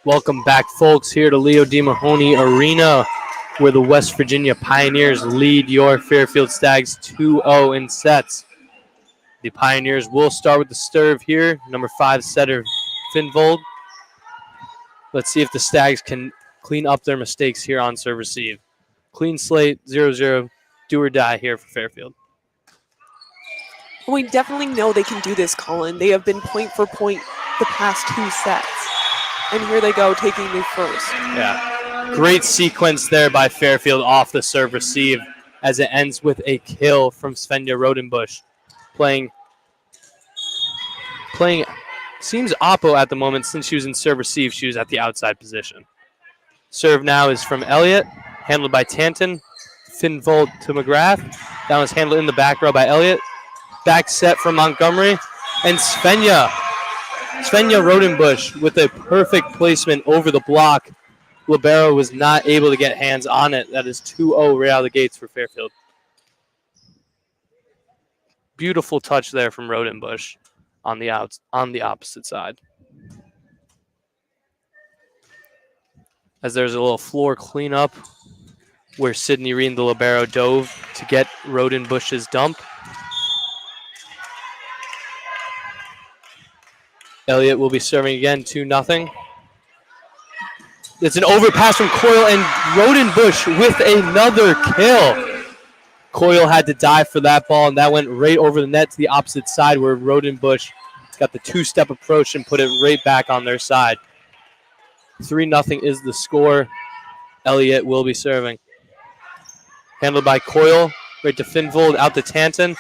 Welcome back, folks, here to Leo D. Mahoney Arena, where the West Virginia Pioneers lead your Fairfield Stags 2-0 in sets. The Pioneers will start with the serve here, number 5 setter Finvold. Let's see if the Stags can clean up their mistakes here on serve receive. Clean slate, 0-0, do or die here for Fairfield. We definitely know they can do this, Colin. They have been point for point the past 2 sets. And here they go, taking the first. Yeah. Great sequence there by Fairfield off the serve receive as it ends with a kill from Svenja Rodenbusch. Playing seems oppo at the moment. Since she was in serve receive, she was at the outside position. Serve now is from Elliott, handled by Tanton. Finvold to McGrath. That was handled in the back row by Elliott. Back set from Montgomery. And Svenja Rodenbusch with a perfect placement over the block. Libero was not able to get hands on it. That is 2-0 right out of the gates for Fairfield. Beautiful touch there from Rodenbusch on the opposite side. As there's a little floor cleanup where Sydney Reed and the libero dove to get Rodenbusch's dump. Elliott will be serving again, 2-0. It's an overpass from Coyle, and Rodenbusch with another kill. Coyle had to dive for that ball, and that went right over the net to the opposite side where Rodenbusch got the two-step approach and put it right back on their side. 3-0 is the score. Elliott will be serving. Handled by Coyle, right to Finvold, out to Tanton,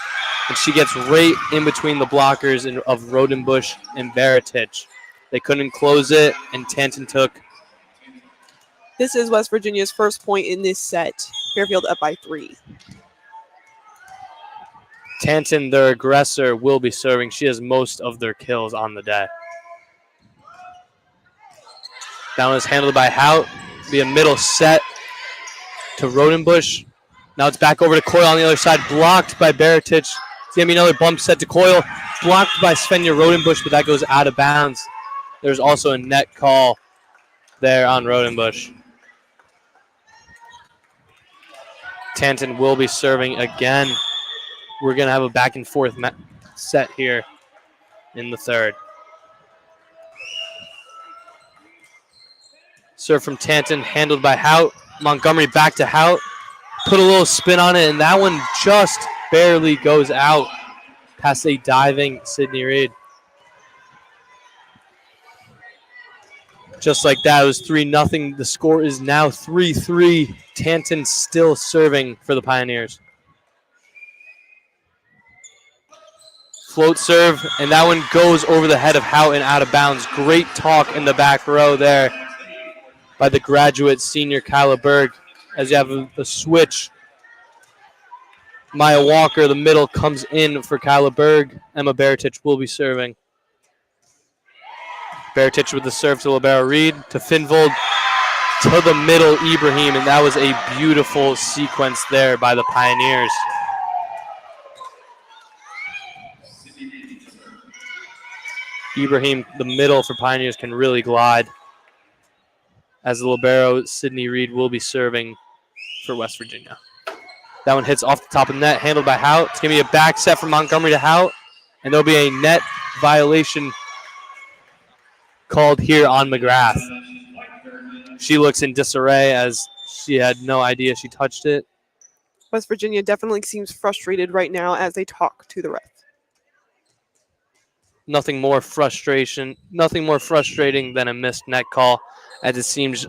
and she gets right in between the blockers of Rodenbusch and Baratic. They couldn't close it, and Tanton took. This is West Virginia's first point in this set. Fairfield up by 3. Tanton, their aggressor, will be serving. She has most of their kills on the day. That one is handled by Hout. Be a middle set to Rodenbusch. Now it's back over to Coyle on the other side, blocked by Baratic. It's going to be another bump set to Coyle, blocked by Svenja Rodenbusch, but that goes out of bounds. There's also a net call there on Rodenbusch. Tanton will be serving again. We're going to have a back and forth set here in the third. Serve from Tanton, handled by Hout. Montgomery back to Hout. Put a little spin on it, and that one just barely goes out past a diving Sydney Reed. Just like that, it was 3-0. The score is now 3-3. Tanton still serving for the Pioneers. Float serve, and that one goes over the head of Hout and out of bounds. Great talk in the back row there by the graduate senior Kyla Berg as you have a switch. Maya Walker, the middle, comes in for Kyla Berg. Emma Baratic will be serving. Baratic with the serve to Libero Reed, to Finvold, to the middle, Ibrahim, and that was a beautiful sequence there by the Pioneers. Ibrahim, the middle for Pioneers, can really glide. As the libero, Sydney Reed will be serving for West Virginia. That one hits off the top of the net, handled by Hout. It's going to be a back set from Montgomery to Hout, and there'll be a net violation called here on McGrath. She looks in disarray as she had no idea she touched it. West Virginia definitely seems frustrated right now as they talk to the ref. Nothing more frustrating than a missed net call, as it seems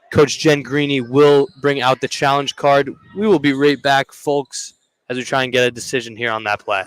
Coach Jen Greeny will bring out the challenge card. We will be right back, folks, as we try and get a decision here on that play.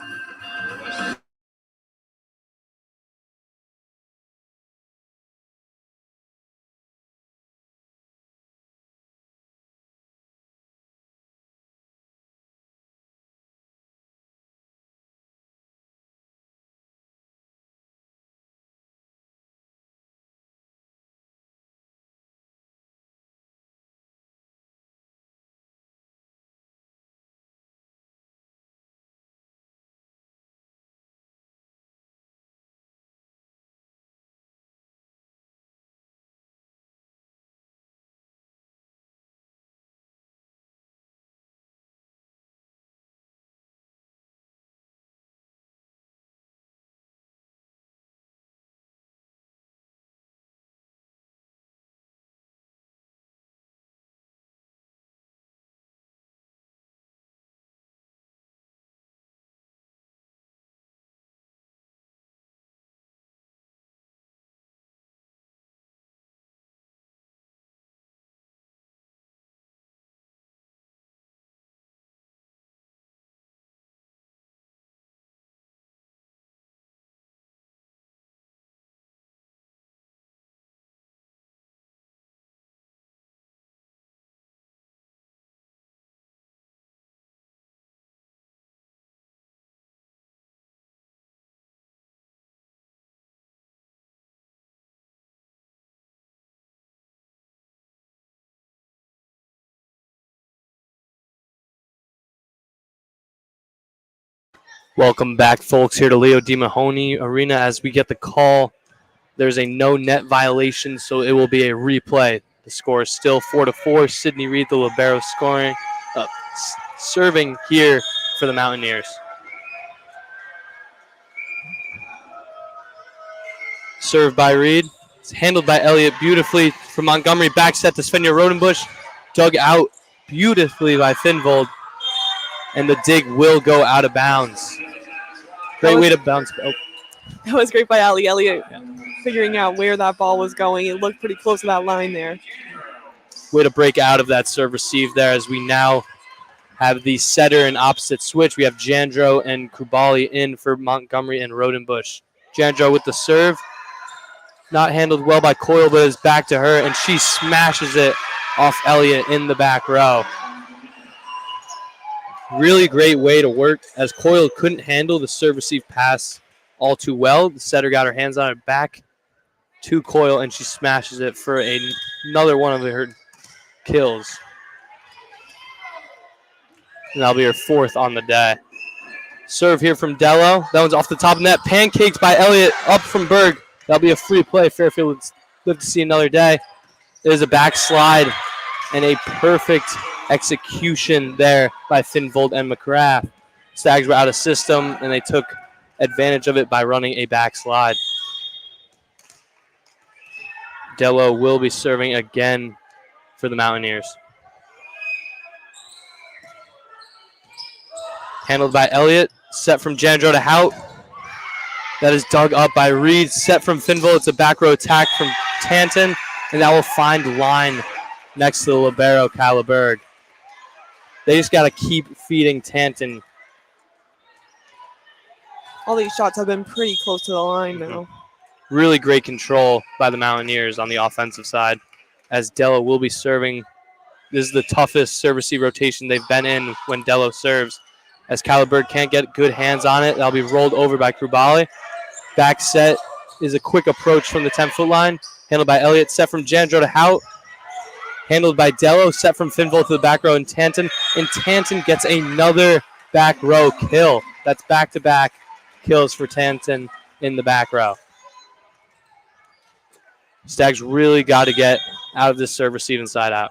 Welcome back, folks, here to Leo D. Mahoney Arena as we get the call. There's a no net violation, so it will be a replay. The score is still 4-4. Sydney Reed, the libero, serving here for the Mountaineers. Served by Reed. It's handled by Elliott beautifully from Montgomery. Back set to Svenja Rodenbush. Dug out beautifully by Finvold. And the dig will go out of bounds. Great way to bounce. Oh. That was great by Ali Elliott, figuring out where that ball was going. It looked pretty close to that line there. Way to break out of that serve receive there as we now have the setter and opposite switch. We have Jandro and Krubali in for Montgomery and Rodenbush. Jandro with the serve. Not handled well by Coyle, but it's back to her, and she smashes it off Elliott in the back row. Really great way to work as Coyle couldn't handle the serve receive pass all too well. The setter got her hands on it back to Coyle, and she smashes it for another one of her kills. And that'll be her fourth on the day. Serve here from Dello. That one's off the top of the net. Pancakes by Elliott up from Berg. That'll be a free play. Fairfield would live to see another day. There's a backslide and a perfect execution there by Finvold and McGrath. Stags were out of system, and they took advantage of it by running a backslide. Dello will be serving again for the Mountaineers. Handled by Elliott. Set from Jandro to Hout. That is dug up by Reed. Set from Finvold. It's a back row attack from Tanton, and that will find line next to the libero, Caliberg. They just got to keep feeding Tanton. All these shots have been pretty close to the line now. Really great control by the Mountaineers on the offensive side as Dello will be serving. This is the toughest serve receive rotation they've been in when Dello serves. As Caliberg can't get good hands on it, that'll be rolled over by Krubali. Back set is a quick approach from the 10-foot line. Handled by Elliott, set from Jandro to Hout. Handled by Dello, set from Finvold to the back row and Tanton. And Tanton gets another back row kill. That's back-to-back kills for Tanton in the back row. Stags really got to get out of this serve receive inside out.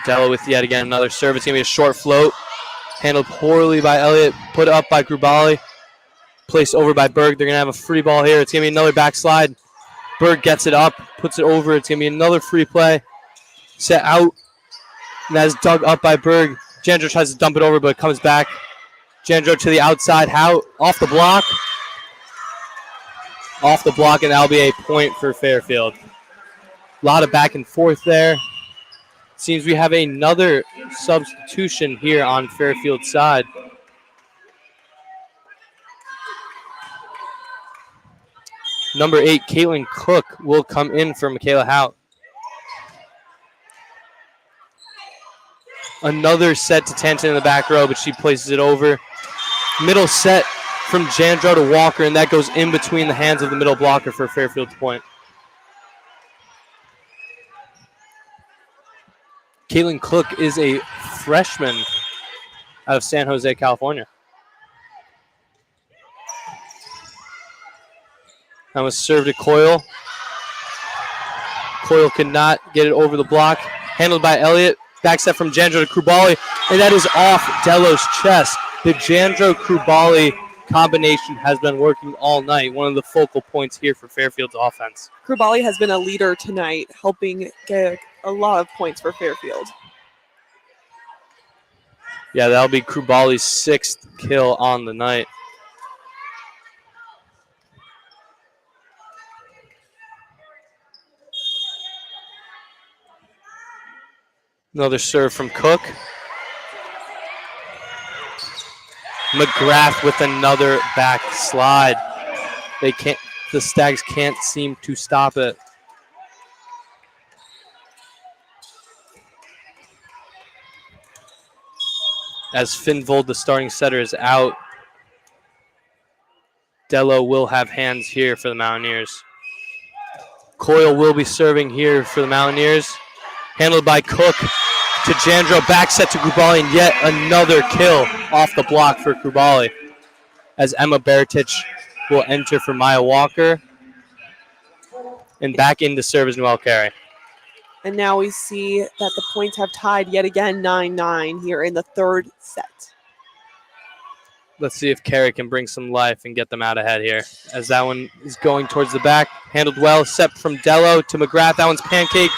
Dello with yet again another serve. It's going to be a short float. Handled poorly by Elliott. Put up by Krubali. Placed over by Berg. They're going to have a free ball here. It's going to be another backslide. Berg gets it up. Puts it over. It's going to be another free play. Set out. And that is dug up by Berg. Jandro tries to dump it over, but it comes back. Jandro to the outside. Hout off the block. Off the block, and that'll be a point for Fairfield. A lot of back and forth there. Seems we have another substitution here on Fairfield's side. Number 8, Caitlin Cook, will come in for Michaela Hout. Another set to Tanton in the back row, but she places it over. Middle set from Jandro to Walker, and that goes in between the hands of the middle blocker for Fairfield's point. Caitlin Cook is a freshman out of San Jose, California. That was served to Coyle. Coyle could not get it over the block. Handled by Elliott. Back set from Jandro to Krubali, and that is off Dello's chest. The Jandro-Krubali combination has been working all night. One of the focal points here for Fairfield's offense. Krubali has been a leader tonight, helping get a lot of points for Fairfield. Yeah, that'll be Krubali's 6th kill on the night. Another serve from Cook. McGrath with another back slide. The Stags can't seem to stop it. As Finvold, the starting setter, is out, Dello will have hands here for the Mountaineers. Coyle will be serving here for the Mountaineers. Handled by Cook. to Jandro. Back set to Krubali, and yet another kill off the block for Krubali, as Emma Baratic will enter for Maya Walker. And back into service, Noelle Carey. And now we see that the points have tied yet again 9-9 here in the third set. Let's see if Carey can bring some life and get them out ahead here. As that one is going towards the back. Handled well. Set from Dello to McGrath. That one's pancaked.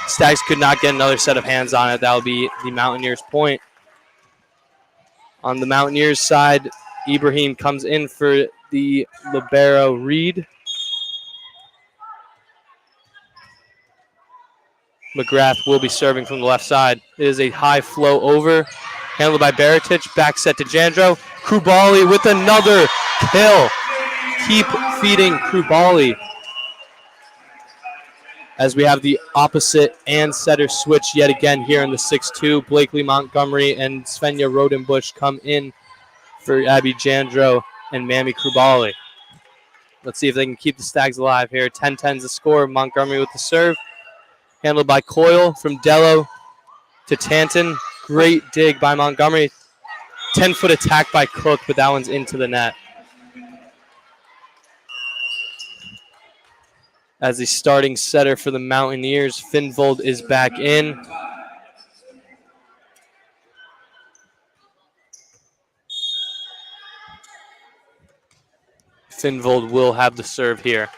Stags could not get another set of hands on it. That will be the Mountaineers' point. On the Mountaineers' side, Ibrahim comes in for the libero Reed. McGrath will be serving from the left side. It is a high flow over. Handled by Baratic. Back set to Jandro. Krubali with another kill. Keep feeding Krubali. As we have the opposite and setter switch yet again here in the 6-2. Blakely Montgomery and Svenja Rodenbusch come in for Abby Jandro and Mamie Krubali. Let's see if they can keep the Stags alive here. 10-10's the score. Montgomery with the serve. Handled by Coyle from Dello to Tanton. Great dig by Montgomery. 10-foot attack by Cook, but that one's into the net. As the starting setter for the Mountaineers, Finnvold is back in. Finnvold will have the serve here.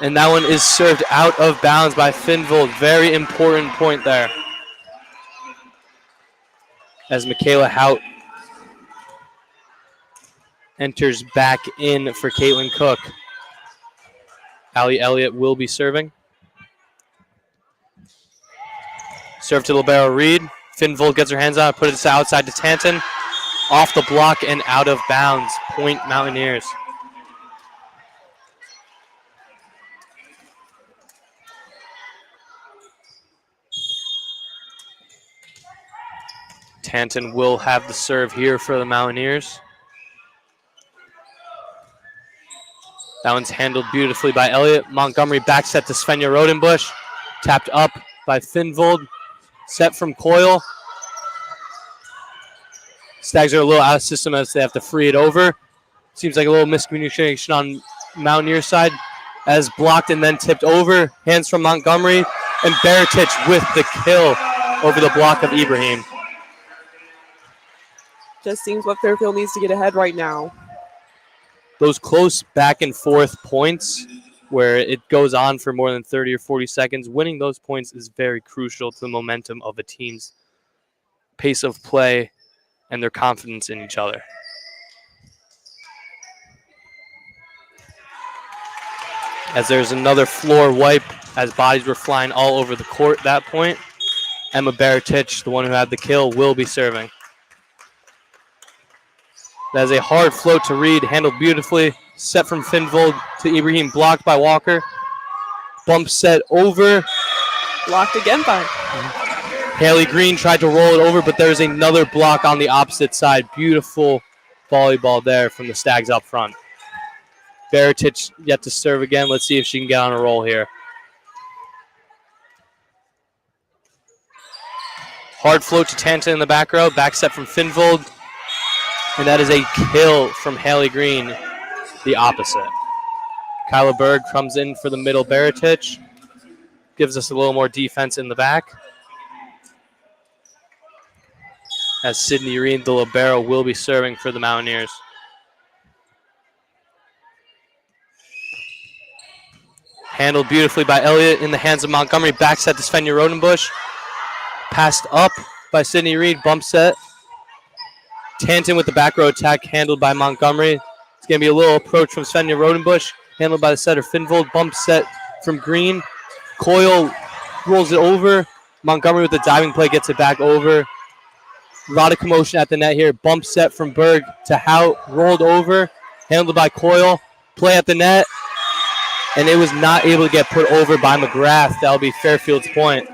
And that one is served out of bounds by Finnvold. Very important point there. As Michaela Hout enters back in for Caitlin Cook. Allie Elliott will be serving. Serve to libero Reed. Finnvold gets her hands on it, put it outside to Tanton. Off the block and out of bounds. Point Mountaineers. Tanton will have the serve here for the Mountaineers. That one's handled beautifully by Elliott. Montgomery back set to Svenja Rodenbusch. Tapped up by Finnvold. Set from Coyle. Stags are a little out of system as they have to free it over. Seems like a little miscommunication on Mountaineers' side. As blocked and then tipped over. Hands from Montgomery. And Baratic with the kill over the block of Ibrahim. Just seems what Fairfield needs to get ahead right now. Those close back and forth points where it goes on for more than 30 or 40 seconds, winning those points is very crucial to the momentum of a team's pace of play and their confidence in each other. As there's another floor wipe as bodies were flying all over the court at that point. Emma Baratic, the one who had the kill, will be serving. That is a hard float to Reed, handled beautifully. Set from Finnvold to Ibrahim, blocked by Walker. Bump set over. Blocked again by. Haley Green tried to roll it over, but there's another block on the opposite side. Beautiful volleyball there from the Stags up front. Baratic yet to serve again. Let's see if she can get on a roll here. Hard float to Tanton in the back row. Back set from Finnvold. And that is a kill from Haley Green, the opposite. Kyla Berg comes in for the middle Baratic. Gives us a little more defense in the back. As Sydney Reed, the libero, will be serving for the Mountaineers. Handled beautifully by Elliott in the hands of Montgomery. Back set to Svenja Rodenbusch. Passed up by Sydney Reed. Bump set. Tanton with the back row attack, handled by Montgomery. It's going to be a little approach from Svenja Rodenbusch, handled by the setter Finnvold. Bump set from Green. Coyle rolls it over. Montgomery with the diving play gets it back over. A lot of commotion at the net here. Bump set from Berg to Hout, rolled over, handled by Coyle. Play at the net, and it was not able to get put over by McGrath. That'll be Fairfield's point.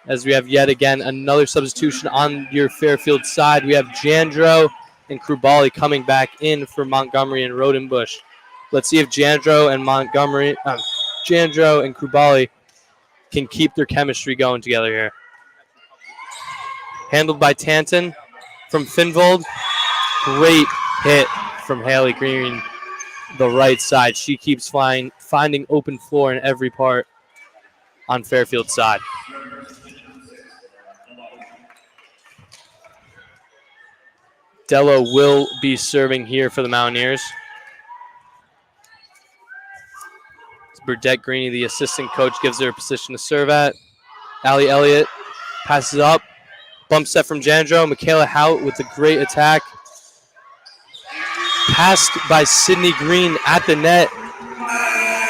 As we have yet again another substitution on your Fairfield side. We have Jandro and Krubali coming back in for Montgomery and Rodenbusch. Let's see if Jandro and Jandro and Krubali can keep their chemistry going together here. Handled by Tanton from Finvold. Great hit from Haley Green, the right side. She keeps finding open floor in every part on Fairfield's side. Dello will be serving here for the Mountaineers. Burdette Greeny, the assistant coach, gives her a position to serve at. Allie Elliott passes up. Bump set from Jandro. Michaela Hout with a great attack. Passed by Sydney Green at the net.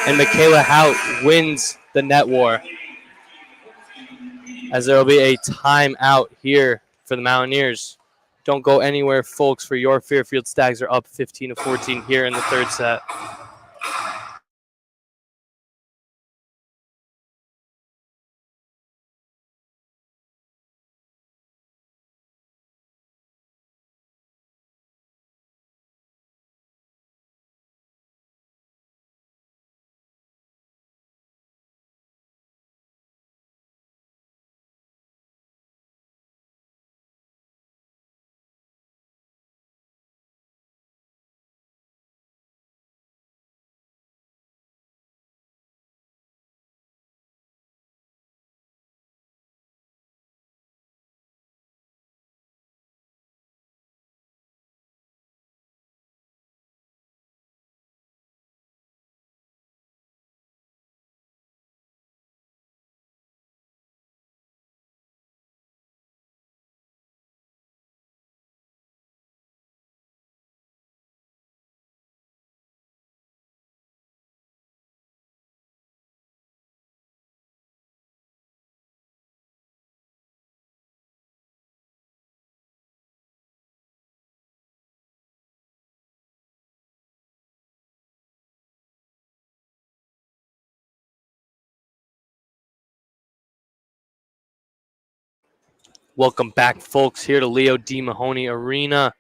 And Michaela Hout wins the net war. As there will be a timeout here for the Mountaineers. Don't go anywhere, folks, for your Fairfield Stags are up 15-14 here in the third set. Welcome back, folks, here to Leo D. Mahoney Arena,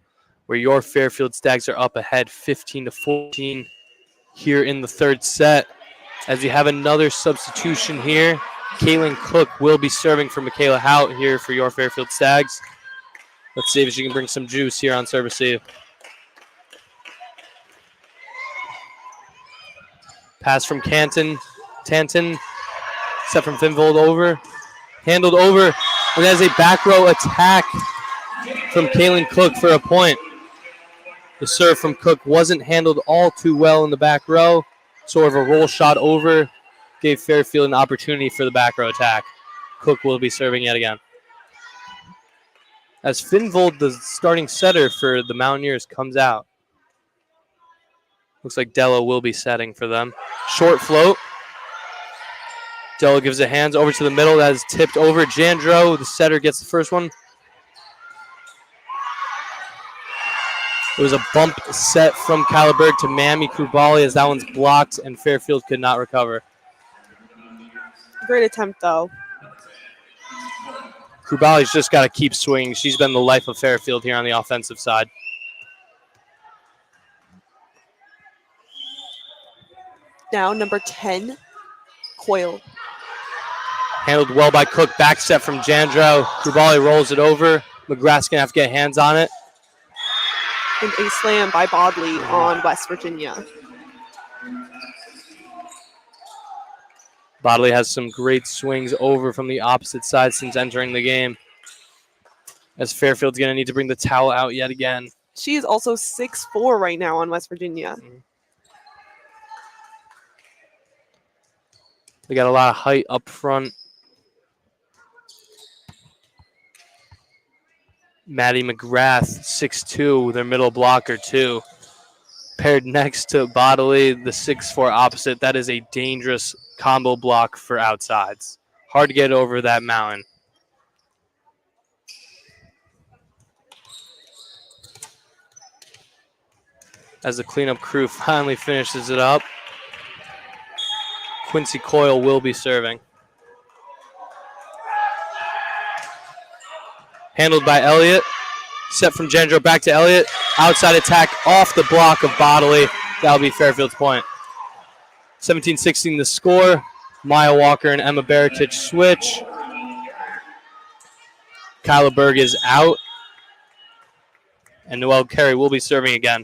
where your Fairfield Stags are up ahead 15-14 here in the third set. As we have another substitution here, Kaylin Cook will be serving for Michaela Hout here for your Fairfield Stags. Let's see if she can bring some juice here on serve receive. Pass from Tanton, set from Finvold over, handled over. And there's a back row attack from Kaylin Cook for a point. The serve from Cook wasn't handled all too well in the back row. Sort of a roll shot over. Gave Fairfield an opportunity for the back row attack. Cook will be serving yet again. As Finvold, the starting setter for the Mountaineers, comes out. Looks like Dello will be setting for them. Short float. Dello gives it hands over to the middle. That is tipped over. Jandro, the setter, gets the first one. It was a bump set from Caliburg to Mammy Krubali as that one's blocked and Fairfield could not recover. Great attempt, though. Krubali's just got to keep swinging. She's been the life of Fairfield here on the offensive side. Now, number 10, Coyle. Handled well by Cook. Back set from Jandro. Krubali rolls it over. McGrath's going to have to get hands on it. And a slam by Bodley on West Virginia. Bodley has some great swings over from the opposite side since entering the game. As Fairfield's going to need to bring the towel out yet again. She is also 6'4" right now on West Virginia. They got a lot of height up front. Maddie McGrath, 6'2", their middle blocker, too. Paired next to Bodley, the 6'4" opposite. That is a dangerous combo block for outsides. Hard to get over that mountain. As the cleanup crew finally finishes it up, Quincy Coyle will be serving. Handled by Elliott. Set from Jandro back to Elliott. Outside attack off the block of Bodley. That'll be Fairfield's point. 17-16 the score. Maya Walker and Emma Baratich switch. Kyla Berg is out. And Noelle Carey will be serving again.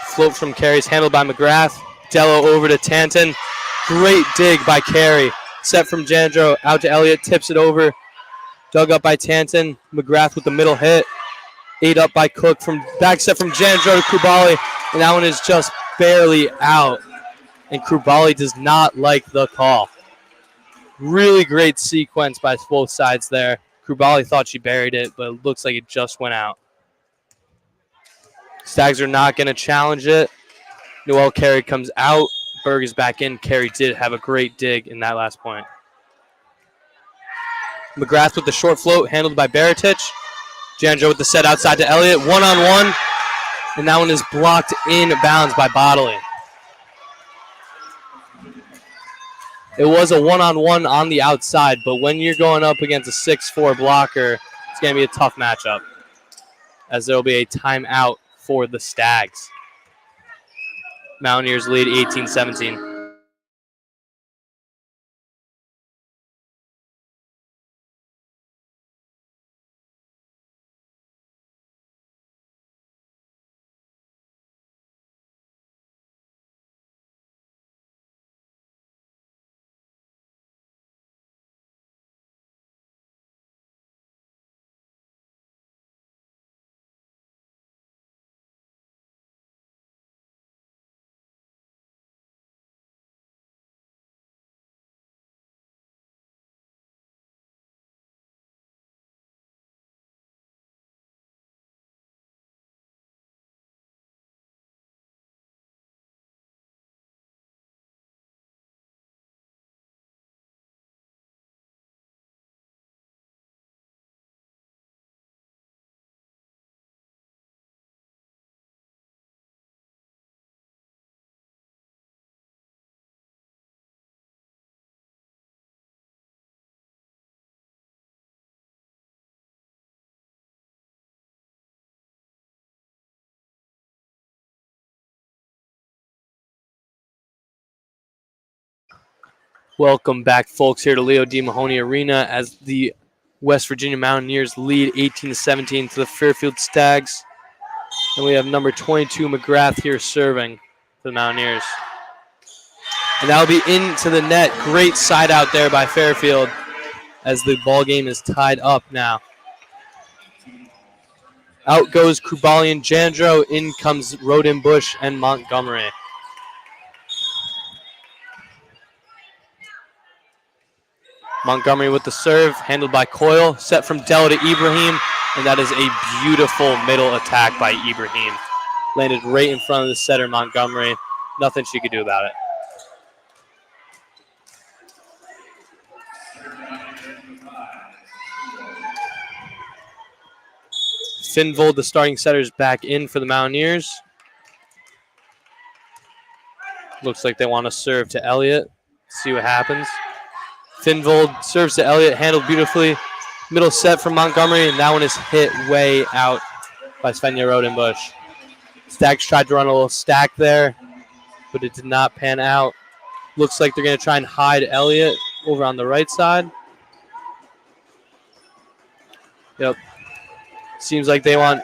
Float from Carey's handled by McGrath. Dello over to Tanton. Great dig by Carey. Set from Jandro out to Elliott. Tips it over. Dug up by Tanton. McGrath with the middle hit. Ate up by Cook from back set from Jandro to Krubali. And that one is just barely out. And Krubali does not like the call. Really great sequence by both sides there. Krubali thought she buried it, but it looks like it just went out. Stags are not going to challenge it. Noelle Carey comes out. Berg is back in. Carey did have a great dig in that last point. McGrath with the short float, handled by Baratich. Jandro with the set outside to Elliott. One-on-one, and that one is blocked in bounds by Bodley. It was a one-on-one on the outside, but when you're going up against a 6'4 blocker, it's going to be a tough matchup, as there will be a timeout for the Stags. Mountaineers lead 18-17. Welcome back, folks, here to Leo D. Mahoney Arena as the West Virginia Mountaineers lead 18-17 to the Fairfield Stags. And we have number 22, McGrath, here serving for the Mountaineers. And that'll be into the net. Great side out there by Fairfield as the ball game is tied up now. Out goes Krubali and Jandro. In comes Rodenbush and Montgomery. Montgomery with the serve, handled by Coyle. Set from Della to Ibrahim, and that is a beautiful middle attack by Ibrahim. Landed right in front of the setter, Montgomery. Nothing she could do about it. Finvold, the starting setter, is back in for the Mountaineers. Looks like they want to serve to Elliott. See what happens. Finvold serves to Elliott, handled beautifully. Middle set from Montgomery, and that one is hit way out by Svenja Rodenbush. Stags tried to run a little stack there, but it did not pan out. Looks like they're going to try and hide Elliott over on the right side. Yep. Seems like they want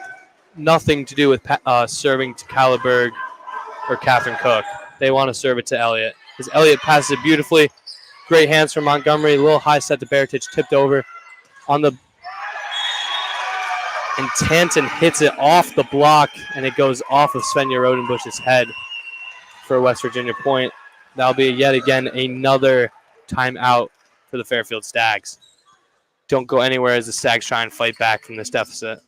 nothing to do with serving to Kyla Berg or Catherine Cook. They want to serve it to Elliott. As Elliott passes it beautifully. Great hands from Montgomery. A little high set to Baratich, tipped over on the. And Tanton hits it off the block, and it goes off of Svenja Rodenbush's head for a West Virginia point. That'll be yet again another timeout for the Fairfield Stags. Don't go anywhere as the Stags try and fight back from this deficit.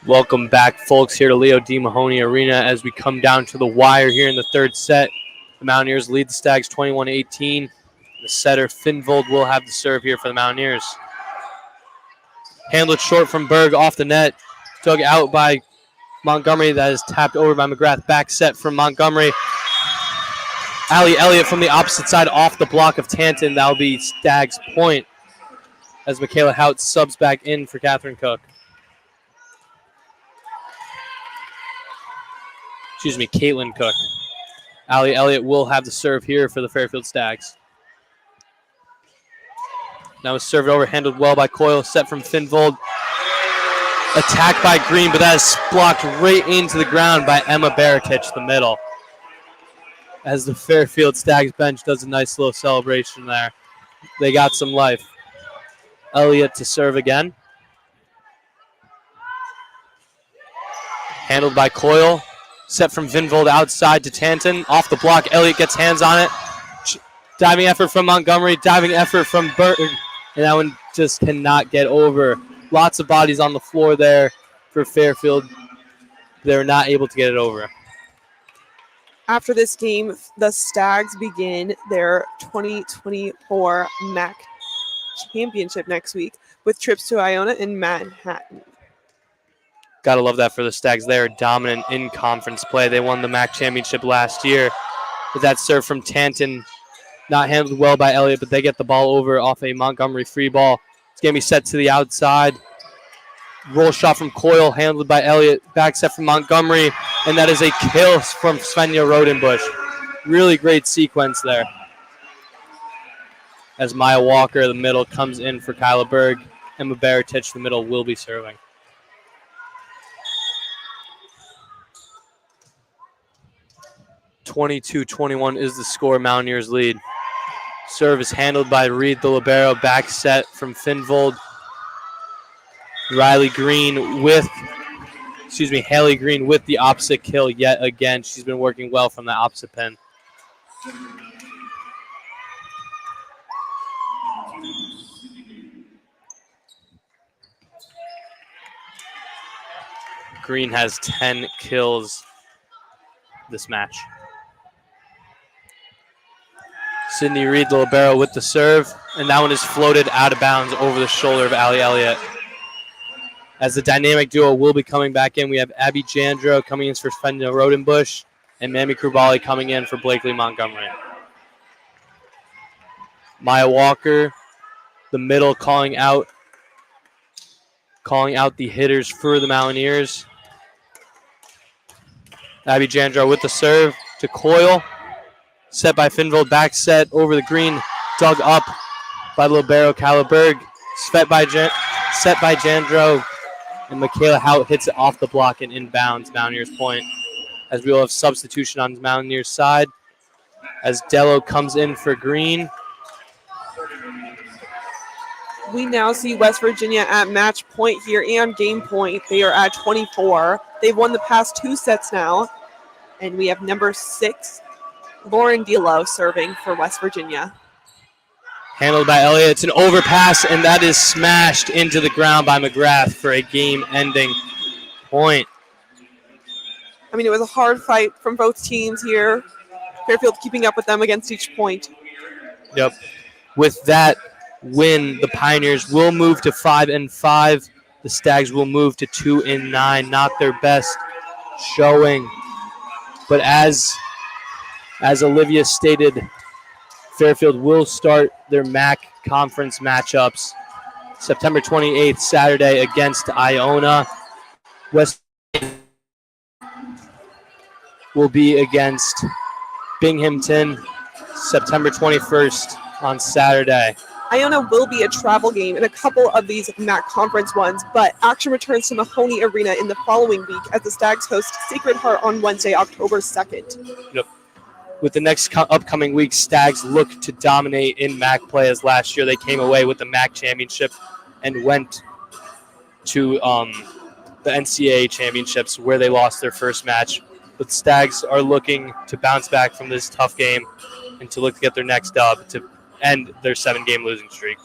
Welcome back, folks, here to Leo D. Mahoney Arena as we come down to the wire here in the third set. The Mountaineers lead the Stags 21-18. The setter, Finvold, will have the serve here for the Mountaineers. Handled short from Berg off the net. Dug out by Montgomery. That is tapped over by McGrath. Back set from Montgomery. Allie Elliott from the opposite side off the block of Tanton. That will be Stags' point as Michaela Hout subs back in for Catherine Cook. Excuse me, Caitlin Cook. Allie Elliott will have the serve here for the Fairfield Stags. Now it's served over, handled well by Coyle, set from Finvold. Attacked by Green, but that is blocked right into the ground by Emma Baratich, the middle. As the Fairfield Stags bench does a nice little celebration there. They got some life. Elliott to serve again. Handled by Coyle. Set from Vinvold outside to Tanton. Off the block, Elliott gets hands on it. Diving effort from Montgomery. Diving effort from Berg. And that one just cannot get over. Lots of bodies on the floor there for Fairfield. They're not able to get it over. After this game, the Stags begin their 2024 MAC championship next week with trips to Iona and Manhattan. Gotta love that for the Stags. They are dominant in conference play. They won the MAC championship last year. With that serve from Tanton, not handled well by Elliott, but they get the ball over off a Montgomery free ball. It's going to be set to the outside. Roll shot from Coyle, handled by Elliott. Back set from Montgomery, and that is a kill from Svenja Rodenbush. Really great sequence there. As Maya Walker, the middle, comes in for Kyla Berg. Emma Baratich, the middle, will be serving. (22-21) is the score. Mountaineers lead. Serve is handled by Reed, the libero. Back set from Finvold. Haley Green with the opposite kill yet again. She's been working well from the opposite pin. Green has 10 kills this match. Sydney Reed, the libero, with the serve, and that one is floated out of bounds over the shoulder of Allie Elliott. As the dynamic duo will be coming back in, we have Abby Jandro coming in for Svenja Rodenbush and Mamie Krubali coming in for Blakely Montgomery. Maya Walker, the middle, calling out the hitters for the Mountaineers. Abby Jandro with the serve to Coyle. Set by Finvold, back set over the green, dug up by the libero Kyla Berg. Set by Jandro, and Michaela Hout hits it off the block and inbounds, Mountaineers point. As we will have substitution on the Mountaineers side. As Dello comes in for Green. We now see West Virginia at match point here and game point. They are at 24. They've won the past two sets now. And we have number 6, Lauren Dello, serving for West Virginia. Handled by Elliott. It's an overpass, and that is smashed into the ground by McGrath for a game-ending point. I mean, it was a hard fight from both teams here. Fairfield keeping up with them against each point. Yep. With that win, the Pioneers will move to 5-5. The Stags will move to 2-9. Not their best showing. But as Olivia stated, Fairfield will start their MAC conference matchups September 28th, Saturday, against Iona. West will be against Binghamton September 21st on Saturday. Iona will be a travel game in a couple of these MAC conference ones, but action returns to Mahoney Arena in the following week as the Stags host Sacred Heart on Wednesday, October 2nd. Yep. With the next upcoming week, Stags look to dominate in MAC play as last year they came away with the MAC championship and went to the NCAA championships where they lost their first match. But Stags are looking to bounce back from this tough game and to look to get their next dub to end their 7-game losing streak.